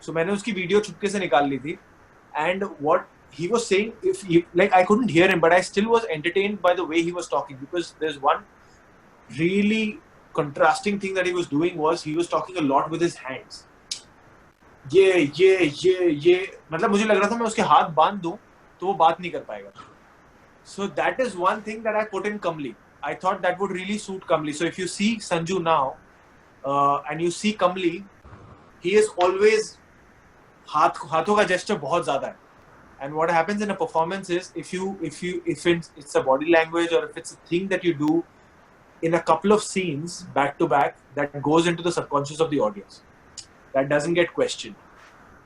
So मैंने उसकी video चुपके से निकाल ली थी, and what he was saying, I couldn't hear him, but I still was entertained by the way he was talking, because there's one really contrasting thing that he was doing was he was talking a lot with his hands. ये मतलब मुझे लग रहा था मैं उसके हाथ बांध दूं तो वो बात नहीं कर पाएगा. So that is one thing that I put in Kamli. I thought that would really suit Kamli. So if you see Sanju now and you see Kamli, he is always हाथों का gesture बहुत ज़्यादा है. And what happens in a performance is if it's a body language or if it's a thing that you do in a couple of scenes back to back, that goes into the subconscious of the audience. That doesn't get questioned.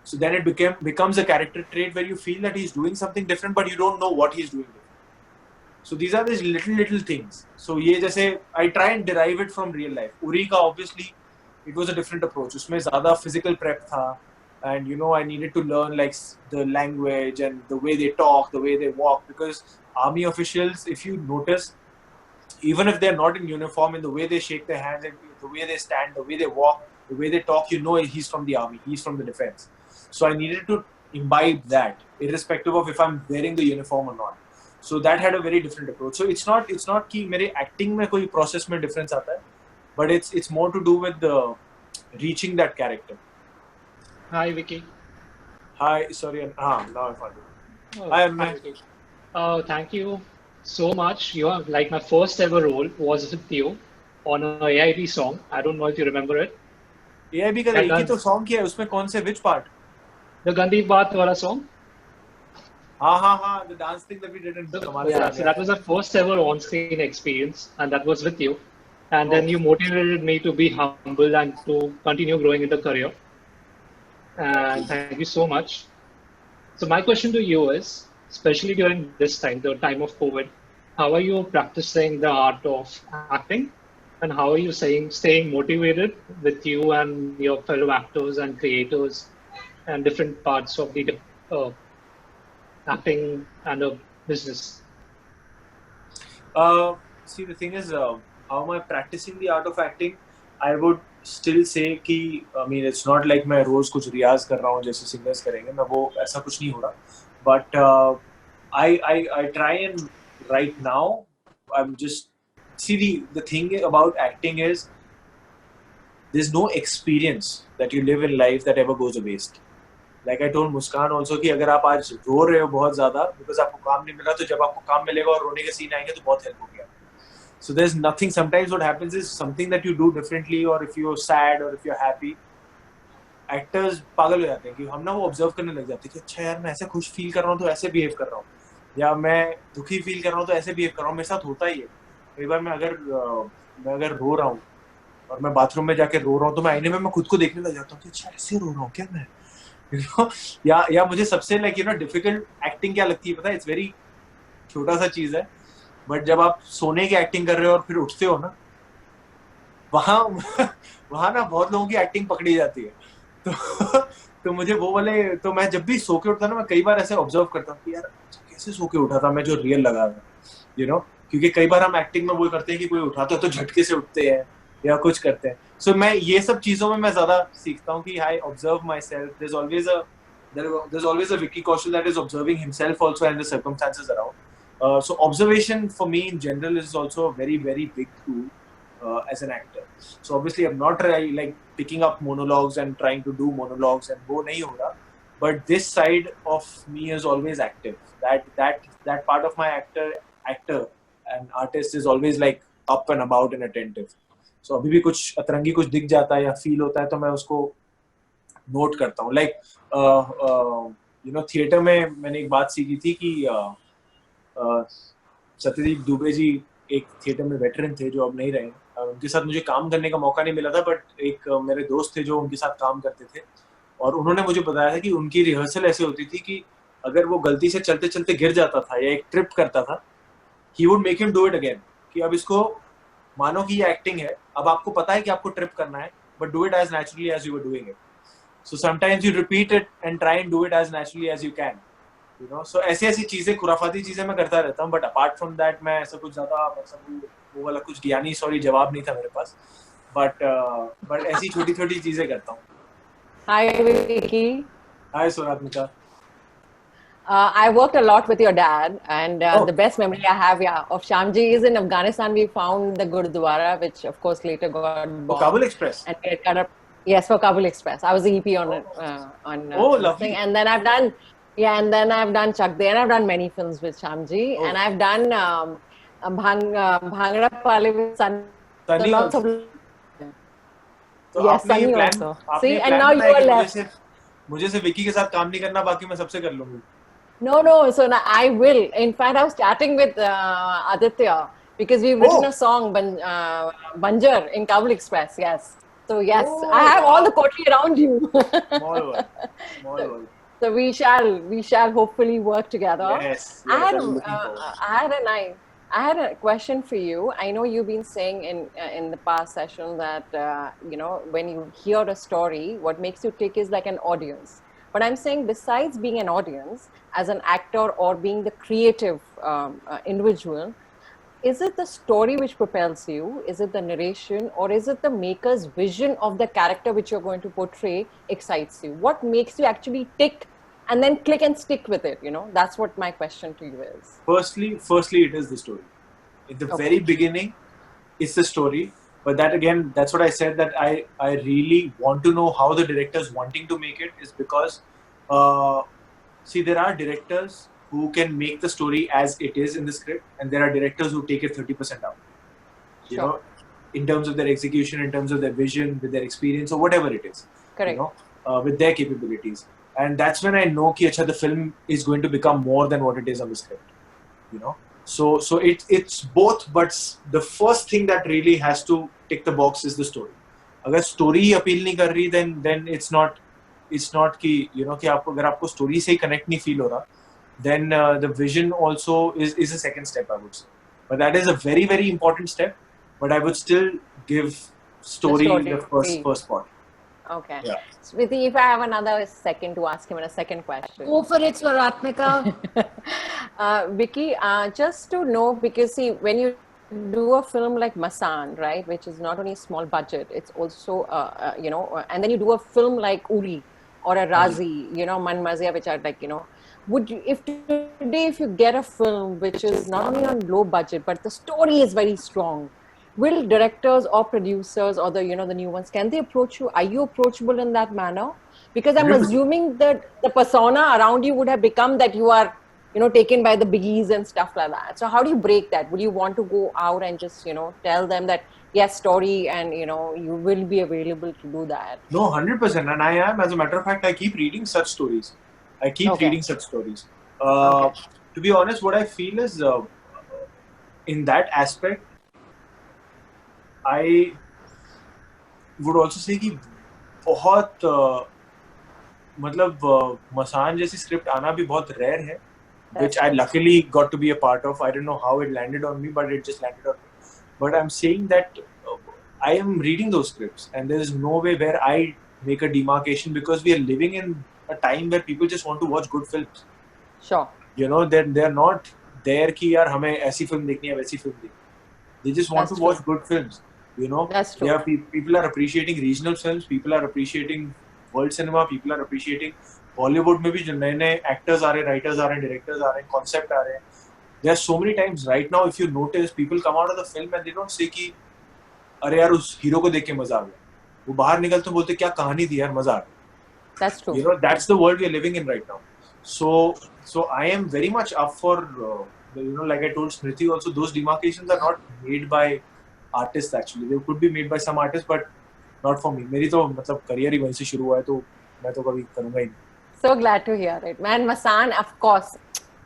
So then it becomes a character trait where you feel that he's doing something different, but you don't know what he's doing different. So these are these little things. So ये जैसे I try and derive it from real life. Uri का obviously it was a different approach. उसमें ज़्यादा physical prep था, and you know I needed to learn like the language and the way they talk, the way they walk, because army officials, if you notice, even if they're not in uniform, in the way they shake their hands, and the way they stand, the way they walk, the way they talk, you know he's from the army, he's from the defense. So I needed to imbibe that, irrespective of if I'm wearing the uniform or not. So that had a very different approach. So it's not कि मेरे acting में कोई process में difference आता है, but it's more to do with the reaching that character. Hi, Vicky. Hi, sorry. Now I found it. Oh, Hi, hi, Anmay. Vicky. Thank you so much. You are like my first ever role was with you on a AIB song. I don't know if you remember it. AIB का एक ही तो song किया है, उसमें कौन से which part? The Gandhi Baat wala song. हाँ, the dance thing that we did in Kamal. Yeah, so that was our first ever on-screen experience, and that was with you. And then you motivated me to be humble and to continue growing in the career. And thank you so much. So my question to you is, especially during this time, the time of COVID, how are you practicing the art of acting? And how are you staying motivated with you and your fellow actors and creators and different parts of the acting and the business? See, the thing is, how am I practicing the art of acting? I would still say कि it's not like मैं रोज कुछ रियाज कर रहा हूँ जैसे singers करेंगे, मैं वो ऐसा कुछ नहीं हो रहा. But I try and right now I'm just the thing about acting is there's no experience that you live in life that ever goes to waste. Like I told Muskan also कि अगर आप आज रो रहे हो बहुत ज़्यादा because आपको काम नहीं मिला, तो जब आपको काम मिलेगा और रोने के सीन आएंगे तो बहुत हेल्प हो गया. So there's nothing. Sometimes what happens is something that you do differently, or if you're sad or if you're happy, actors पागल हो जाते हैं कि हम ना वो observe करने लग जाते हैं कि अच्छा यार मैं ऐसे खुश फील कर रहा हूँ तो ऐसे behave कर रहा हूँ, या मैं दुखी फील कर रहा हूँ तो ऐसे behave कर रहा हूँ. मेरे साथ होता ही है. कई बार मैं अगर रो रहा हूँ और मैं बाथरूम में जाके रो रहा हूँ तो मैं आईने में मैं खुद को देखने लग जाता हूँ कि अच्छा ऐसे रो रहा हूँ क्या मैं, you know? या मुझे सबसे difficult acting क्या लगती है पता है? It's very छोटा सा चीज है, बट जब आप सोने की एक्टिंग कर रहे हो और फिर उठते हो ना, वहाँ ना बहुत लोगों की एक्टिंग पकड़ी जाती है. तो मुझे वो वाले, तो मैं जब भी सो के उठता ना, मैं कई बार ऐसे ऑब्जर्व करता हूँ कि यार कैसे सो के उठा था मैं, जो रियल लगा था, यू नो. क्योंकि कई बार हम एक्टिंग में वो करते हैं कि कोई उठाते हो तो झटके से उठते हैं या कुछ करते हैं. सो मैं ये सब चीजों में मैं ज्यादा सीखता हूँ कि I observe my self. there's always a Vicky Kaushal that is observing himself also and the circumstances around. So observation for me in general is also a very, very big tool as an actor. So obviously I'm not like picking up monologues and trying to do monologues and wo nahi ho raha, but this side of me is always active. That part of my actor and artist is always like up and about and attentive. So अभी भी कुछ अतरंगी कुछ दिख जाता है या feel होता है तो मैं उसको नोट करता हूँ. लाइक थिएटर में मैंने एक बात सीखी थी कि सत्यदीप दुबे जी एक थिएटर में वेटरन थे जो अब नहीं रहे. उनके साथ मुझे काम करने का मौका नहीं मिला था, बट एक मेरे दोस्त थे जो उनके साथ काम करते थे, और उन्होंने मुझे बताया था कि उनकी रिहर्सल ऐसे होती थी कि अगर वो गलती से चलते चलते गिर जाता था या एक ट्रिप करता था, he would make him do it again. कि अब इसको मानो कि ये एक्टिंग है, अब आपको पता है कि आपको ट्रिप करना है, but do it as naturally as you were doing it. So sometimes you repeat it and try and do it as naturally as you can, you know. So ऐसी चीजें, खुराफाती चीजें मैं करता रहता हूँ, बट अपार्ट फ्रॉम दैट मैं ऐसा कुछ ज्यादा वो वाला कुछ ज्ञानी जवाब नहीं था मेरे पास, बट ऐसी छोटी छोटी चीजें करता हूँ. Hi, Vicky. Hi, Swaratmika. I worked a lot with your dad, and the best memory I have, of Shyamji is in Afghanistan. We found the Gurdwara, which of course later got bombed. For Kabul Express. And we had cut up. Yes, for Kabul Express. I was the EP on lovely. Thing. And then I've done Chak De, and I've done many films with Shyamji, and I've done Bhangra Pale with Sunny. Lots of. तो yes, Sunny also. See, and now you are left. मुझे से विकी के साथ काम नहीं करना, बाकी मैं सबसे कर लूंगी. No. So now I will. In fact, I was chatting with Aditya because we've written a song, Banjar, in Kabul Express. Yes. So yes, I have all the coterie around you. Small world. Small world. So we shall hopefully work together. Yes. I I'm had a question for you. I know you've been saying in the past session that when you hear a story, what makes you tick is like an audience. But I'm saying, besides being an audience, as an actor or being the creative individual, is it the story which propels you? Is it the narration, or is it the maker's vision of the character which you're going to portray excites you? What makes you actually tick and then click and stick with it? That's what my question to you is. Firstly, it is the story. At the very beginning, it's the story. But that's what I said, that I really want to know how the director's wanting to make it, is because, there are directors who can make the story as it is in the script, and there are directors who take it 30% out. You know, in terms of their execution, in terms of their vision, with their experience, or whatever it is. Correct. With their capabilities. And that's when I know that the film is going to become more than what it is on the script. So it's both, but the first thing that really has to tick the box is the story. If story he appeal नहीं कर रही, then it's not कि कि अगर आपको story से ही connect नहीं feel हो रहा, then the vision also is a second step, I would say. But that is a very, very important step. But I would still give story the first spot. Okay. Yeah. Smriti, if I have another second to ask him a second question. Go for it, Swaratmika. Vicky, just to know, because see, when you do a film like Masaan, right, which is not only a small budget, it's also, and then you do a film like Uri or a Razi, Man Marzia, which are like, would you, if you get a film which is not only on low budget, but the story is very strong, will directors or producers or the new ones, can they approach you? Are you approachable in that manner? Because I'm assuming that the persona around you would have become that you are, taken by the biggies and stuff like that. So how do you break that? Would you want to go out and just, tell them that, yes, story, and, you will be available to do that? No, 100%. And I am. As a matter of fact, I keep reading such stories. To be honest, what I feel is, in that aspect, I would also say कि बहुत Masaan जैसी script आना भी बहुत rare है, which I luckily got to be a part of. I don't know how it landed on me, but it just landed on me. But I'm saying that I am reading those scripts, and there is no way where I make a demarcation, because we are living in a time where people just want to watch good films. Sure. They're not there कि यार हमें ऐसी film देखनी है, वैसी film देखनी. They just want to watch good films. That's true. People are appreciating regional films. People are appreciating world cinema. People are appreciating Bollywood में भी जो नए actors आ रहे, writers आ रहे, directors आ रहे, concept आ रहे. There are so many times right now, if you notice, people come out of the film and they don't say कि अरे यार उस हीरो को देख के मजा आ गया. वो बाहर निकलते बोलते क्या कहानी थी यार, मजा आ गया. That's true. That's the world we are living in right now. So I am very much up for like I told Smriti also, those demarcations are not made by artists actually. They could be made by some artists, but not for me. मेरी तो मतलब career ही वहीं से शुरू हुआ है, तो मैं तो कभी करूँगा ही नहीं. So glad to hear it, man. Masaan, of course,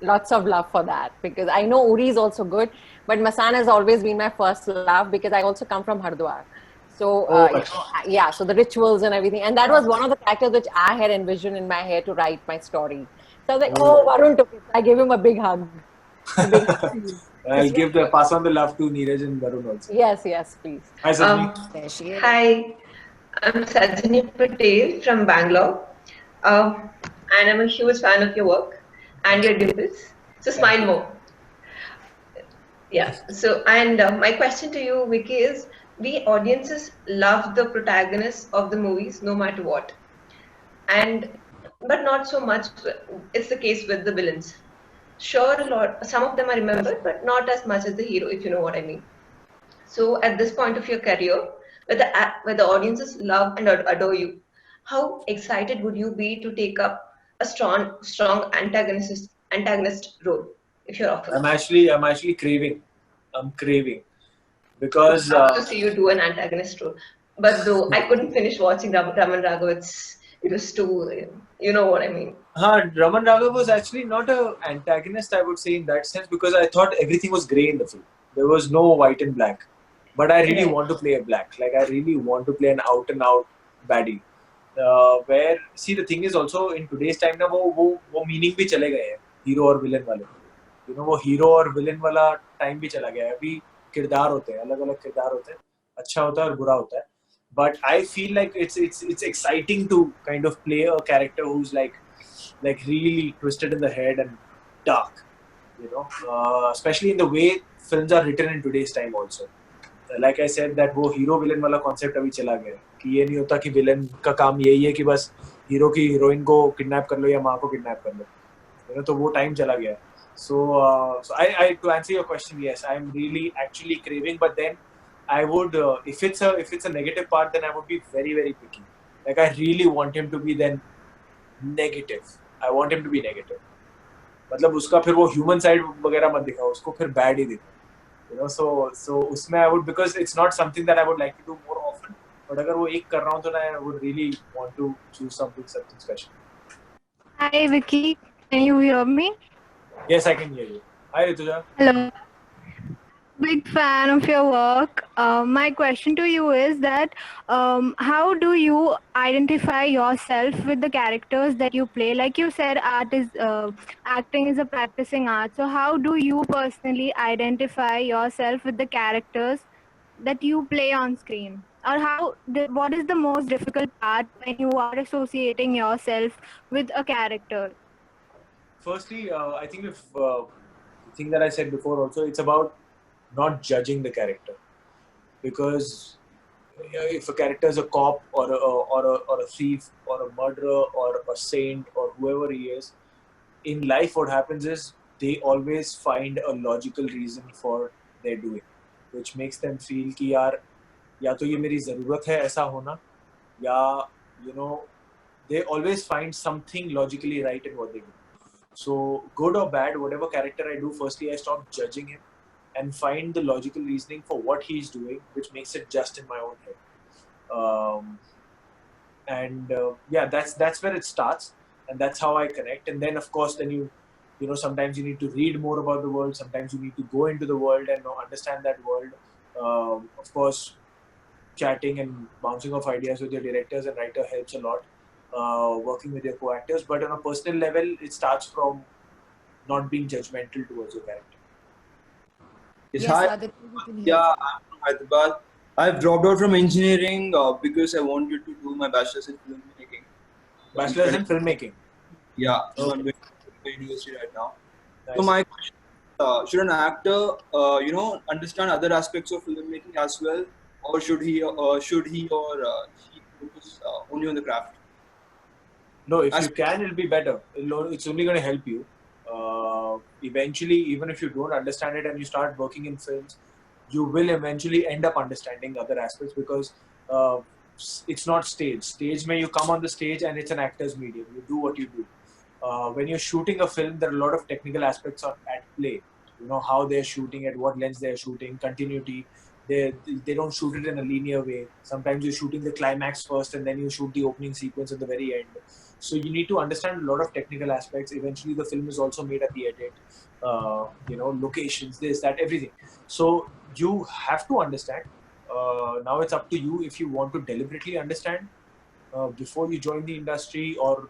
lots of love for that, because I know Uri is also good, but Masaan has always been my first love, because I also come from Hardwar. So so the rituals and everything, and that was one of the characters which I had envisioned in my head to write my story. So I was like, Varun took it. I gave him a big hug. I'll pass on the love to Neeraj and Varun also. Yes, please. Hi, Sajni. Hi, I'm Sajni Patel from Bangalore, and I'm a huge fan of your work and your dimples. So smile more. Yeah. So, and my question to you, Vicky, is: we audiences love the protagonists of the movies, no matter what, but not so much. It's the case with the villains. Sure, some of them are remembered, but not as much as the hero, if you know what I mean. So, at this point of your career, where the audiences love and adore you, how excited would you be to take up a strong antagonist role if you're offered? I'm actually craving. I'm craving, because I'd love to see you do an antagonist role. But though I couldn't finish watching Raman Raghav, It was too, you know what I mean. Raman Raghav was actually not an antagonist, I would say, in that sense, because I thought everything was grey in the film. There was no white and black. But I really Right. want to play a black. Like, I really want to play an out and out baddie. Where, see, the thing is also, in today's time, na, वो meaning भी चले गए हैं, hero और villain वाले. You know, वो hero और villain वाला time भी चला गया है. अभी किरदार होते हैं, अलग-अलग किरदार होते हैं. अच्छा होता है और बुरा होता है. But I feel like it's exciting to kind of play a character who's like really twisted in the head and dark, you know, especially in the way films are written in today's time also. Like I said, that वो hero villain वाला concept अभी चला गया है कि ये नहीं होता कि villain का काम यही है कि बस hero की heroine को kidnap कर लो या माँ को kidnap कर लो, you know, तो वो time चला गया है. So I to answer your question, yes, I'm really actually craving, but then I would if it's a negative part, then I would be very very picky. Like I really want him to be then negative. I want him to be negative. मतलब उसका फिर वो human side वगैरह मत दिखाओ, उसको फिर bad ही दिखाओ. You know, so उसमें I would, because it's not something that I would like to do more often. But अगर वो एक कर रहा हूँ तो I would really want to choose something special. Hi Vicky, can you hear me? Yes, I can hear you. Hi Rituja. Hello. Big fan of your work. My question to you is that how do you identify yourself with the characters that you play? Like you said, acting is a practicing art. So how do you personally identify yourself with the characters that you play on screen? Or what is the most difficult part when you are associating yourself with a character? Firstly, I think the thing that I said before also, it's about not judging the character, because if a character is a cop or a thief or a murderer or a saint or whoever he is, in life what happens is they always find a logical reason for their doing, which makes them feel कि यार या तो ये मेरी ज़रूरत है ऐसा होना, या you know, they always find something logically right in what they do. So good or bad, whatever character I do, firstly I stop judging him and find the logical reasoning for what he's doing, which makes it just in my own head. Yeah, that's where it starts, and that's how I connect. And then of course, then you know, sometimes you need to read more about the world. Sometimes you need to go into the world and understand that world. Of course, chatting and bouncing off ideas with your directors and writer helps a lot. Working with your co-actors, but on a personal level, it starts from not being judgmental towards your character. Yes, Yes, hi. Aditya, we can hear Yeah, you. I'm from Hyderabad. I've dropped out from engineering because I wanted to do my bachelor's in filmmaking. Bachelor's in filmmaking. Yeah, so Okay. I'm doing it at university right now. So Nice. my question, should an actor, understand other aspects of filmmaking as well, or should he or she focus only on the craft? No, if you can, it'll be better. It's only going to help you. Eventually, even if you don't understand it and you start working in films, you will eventually end up understanding other aspects, because it's not stage. Stage may you come on the stage and it's an actor's medium. You do what you do. When you're shooting a film, there are a lot of technical aspects at play. You know, how they're shooting, at what lens they're shooting, continuity. They don't shoot it in a linear way. Sometimes you're shooting the climax first and then you shoot the opening sequence at the very end. So you need to understand a lot of technical aspects. Eventually the film is also made at the edit. Locations, this, that, everything. So you have to understand. Now it's up to you if you want to deliberately understand before you join the industry, or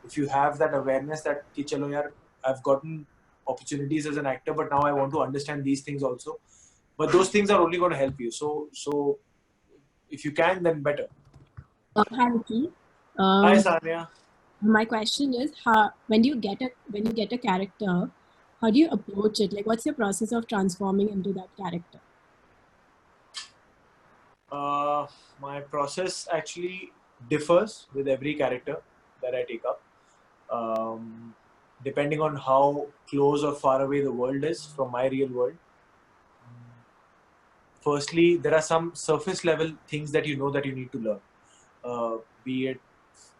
if you have that awareness that ki chalo yaar, I've gotten opportunities as an actor, but now I want to understand these things also. But those things are only going to help you. So if you can, then better. Hi, Vicky. Hi, Sanya. My question is, when you get a character, how do you approach it? Like, what's your process of transforming into that character? My process actually differs with every character that I take up, depending on how close or far away the world is from my real world. Firstly, there are some surface level things that you know that you need to learn. Be it,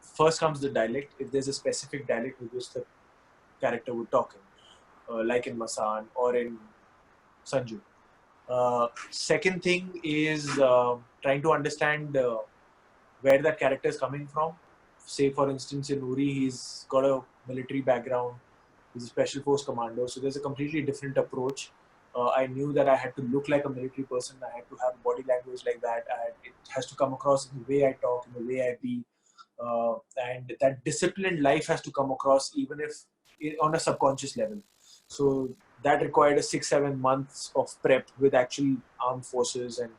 first comes the dialect. If there's a specific dialect with which the character would talk in, like in Masan or in Sanju. Second thing is trying to understand where that character is coming from, say for instance in Uri, he's got a military background. He's a special force commando, so there's a completely different approach. I knew that I had to look like a military person. I had to have body language like that. It has to come across in the way I talk, in the way I be, and that disciplined life has to come across even if on a subconscious level. So that required a 6-7 months of prep with actual armed forces and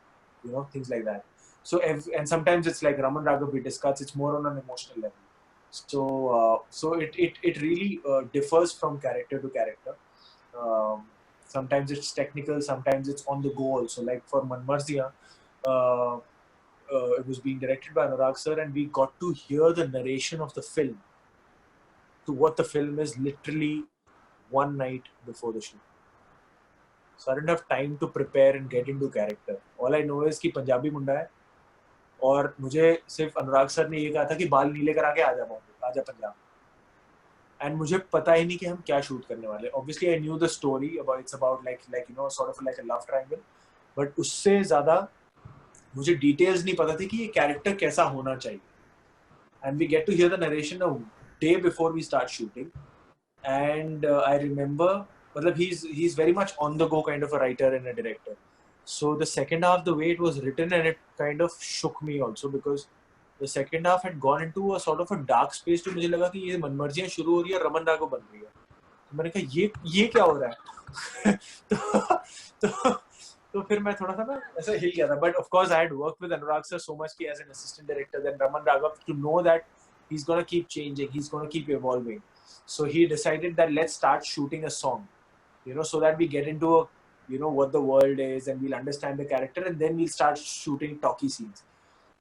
things like that. So and sometimes it's like Raman Raghav we discussed. It's more on an emotional level. So it really differs from character to character. Sometimes it's technical, sometimes it's on the go also. Like for Man Marziyan, it was being directed by Anurag sir, and we got to hear the narration of the film to what the film is literally one night before the shoot. So I didn't have time to prepare and get into character. All I know is कि पंजाबी मुंडा है और मुझे सिर्फ अनुराग sir ने ये कहा था कि बाल नीले करा के आजा पंजाब. And मुझे पता ही नहीं कि हम क्या शूट करने वाले. Obviously I knew the story about it's about like sort of like a love triangle, but उससे ज़्यादा मुझे details नहीं पता थी कि ये character कैसा होना चाहिए. And we get to hear the narration a day before we start shooting, and I remember, मतलब he's very much on the go kind of a writer and a director. So the second half, the way it was written, and it kind of shook me also because the second half had gone into a sort of a dark space. तो मुझे लगा कि ये मन मर्जियाँ शुरू हो रही है, रमन राघव बन रही है. तो मैंने कहा ये क्या हो रहा है? तो फिर मैं थोड़ा सा ना ऐसा हिल गया था. But of course I had worked with Anurag sir so much as an assistant director, then Raman Raghav, to know that he's gonna keep changing, he's gonna keep evolving. So he decided that let's start shooting a song, so that we get into a what the world is and we'll understand the character, and then we'll start shooting talkie scenes.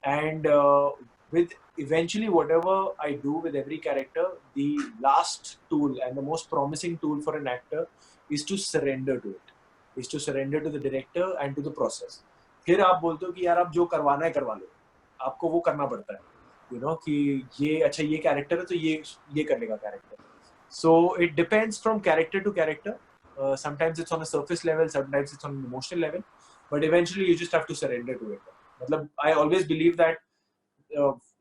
And with eventually whatever I do with every character, the last tool and the most promising tool for an actor is to surrender to it, is to surrender to the director and to the process. फिर आप बोलते हो कि यार आप जो करवाना है करवा लो, आपको वो करना पड़ता है, कि ये अच्छा ये character है तो ये कर लेगा character. So it depends from character to character. Sometimes it's on a surface level, sometimes it's on an emotional level, but eventually you just have to surrender to it. I always believe that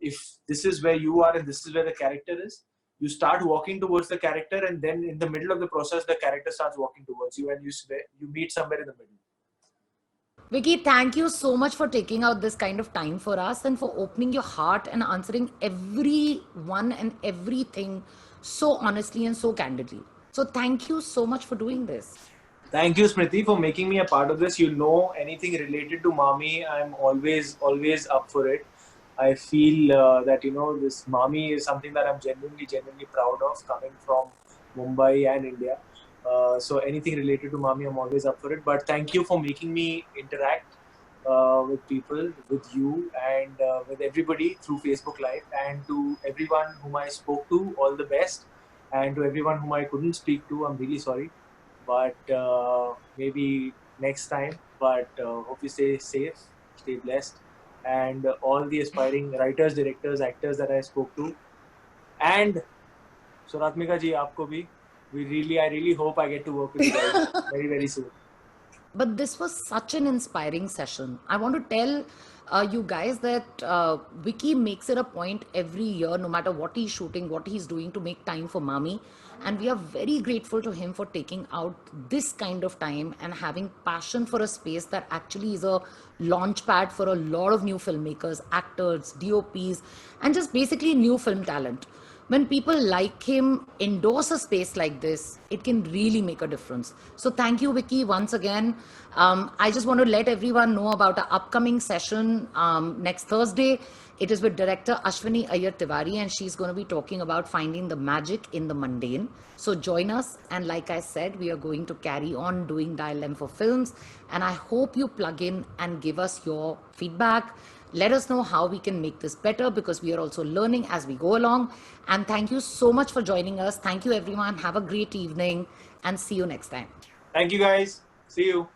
if this is where you are and this is where the character is, you start walking towards the character, and then in the middle of the process, the character starts walking towards you, and you meet somewhere in the middle. Vicky, thank you so much for taking out this kind of time for us and for opening your heart and answering everyone and everything so honestly and so candidly. So thank you so much for doing this. Thank you, Smriti, for making me a part of this. Anything related to Mami, I'm always up for it. I feel that, this Mami is something that I'm genuinely proud of, coming from Mumbai and India. So anything related to Mami, I'm always up for it. But thank you for making me interact with people, with you, and with everybody through Facebook Live. And to everyone whom I spoke to, all the best. And to everyone whom I couldn't speak to, I'm really sorry. But maybe next time. But hope you stay safe, stay blessed. And all the aspiring writers, directors, actors that I spoke to. And Suratmika ji, aapko bhi. I really hope I get to work with you guys very, very soon. But this was such an inspiring session. I want to tell you guys that Vicky makes it a point every year, no matter what he's shooting, what he's doing, to make time for Mami. And we are very grateful to him for taking out this kind of time and having passion for a space that actually is a launch pad for a lot of new filmmakers, actors, DOPs, and just basically new film talent. When people like him endorse a space like this, it can really make a difference. So thank you, Vicky, once again. I just want to let everyone know about our upcoming session next Thursday. It is with director Ashwini Iyer Tiwari, and she's going to be talking about finding the magic in the mundane. So join us. And like I said, we are going to carry on doing Dial M for Films. And I hope you plug in and give us your feedback. Let us know how we can make this better, because we are also learning as we go along. And thank you so much for joining us. Thank you, everyone. Have a great evening and see you next time. Thank you, guys. See you.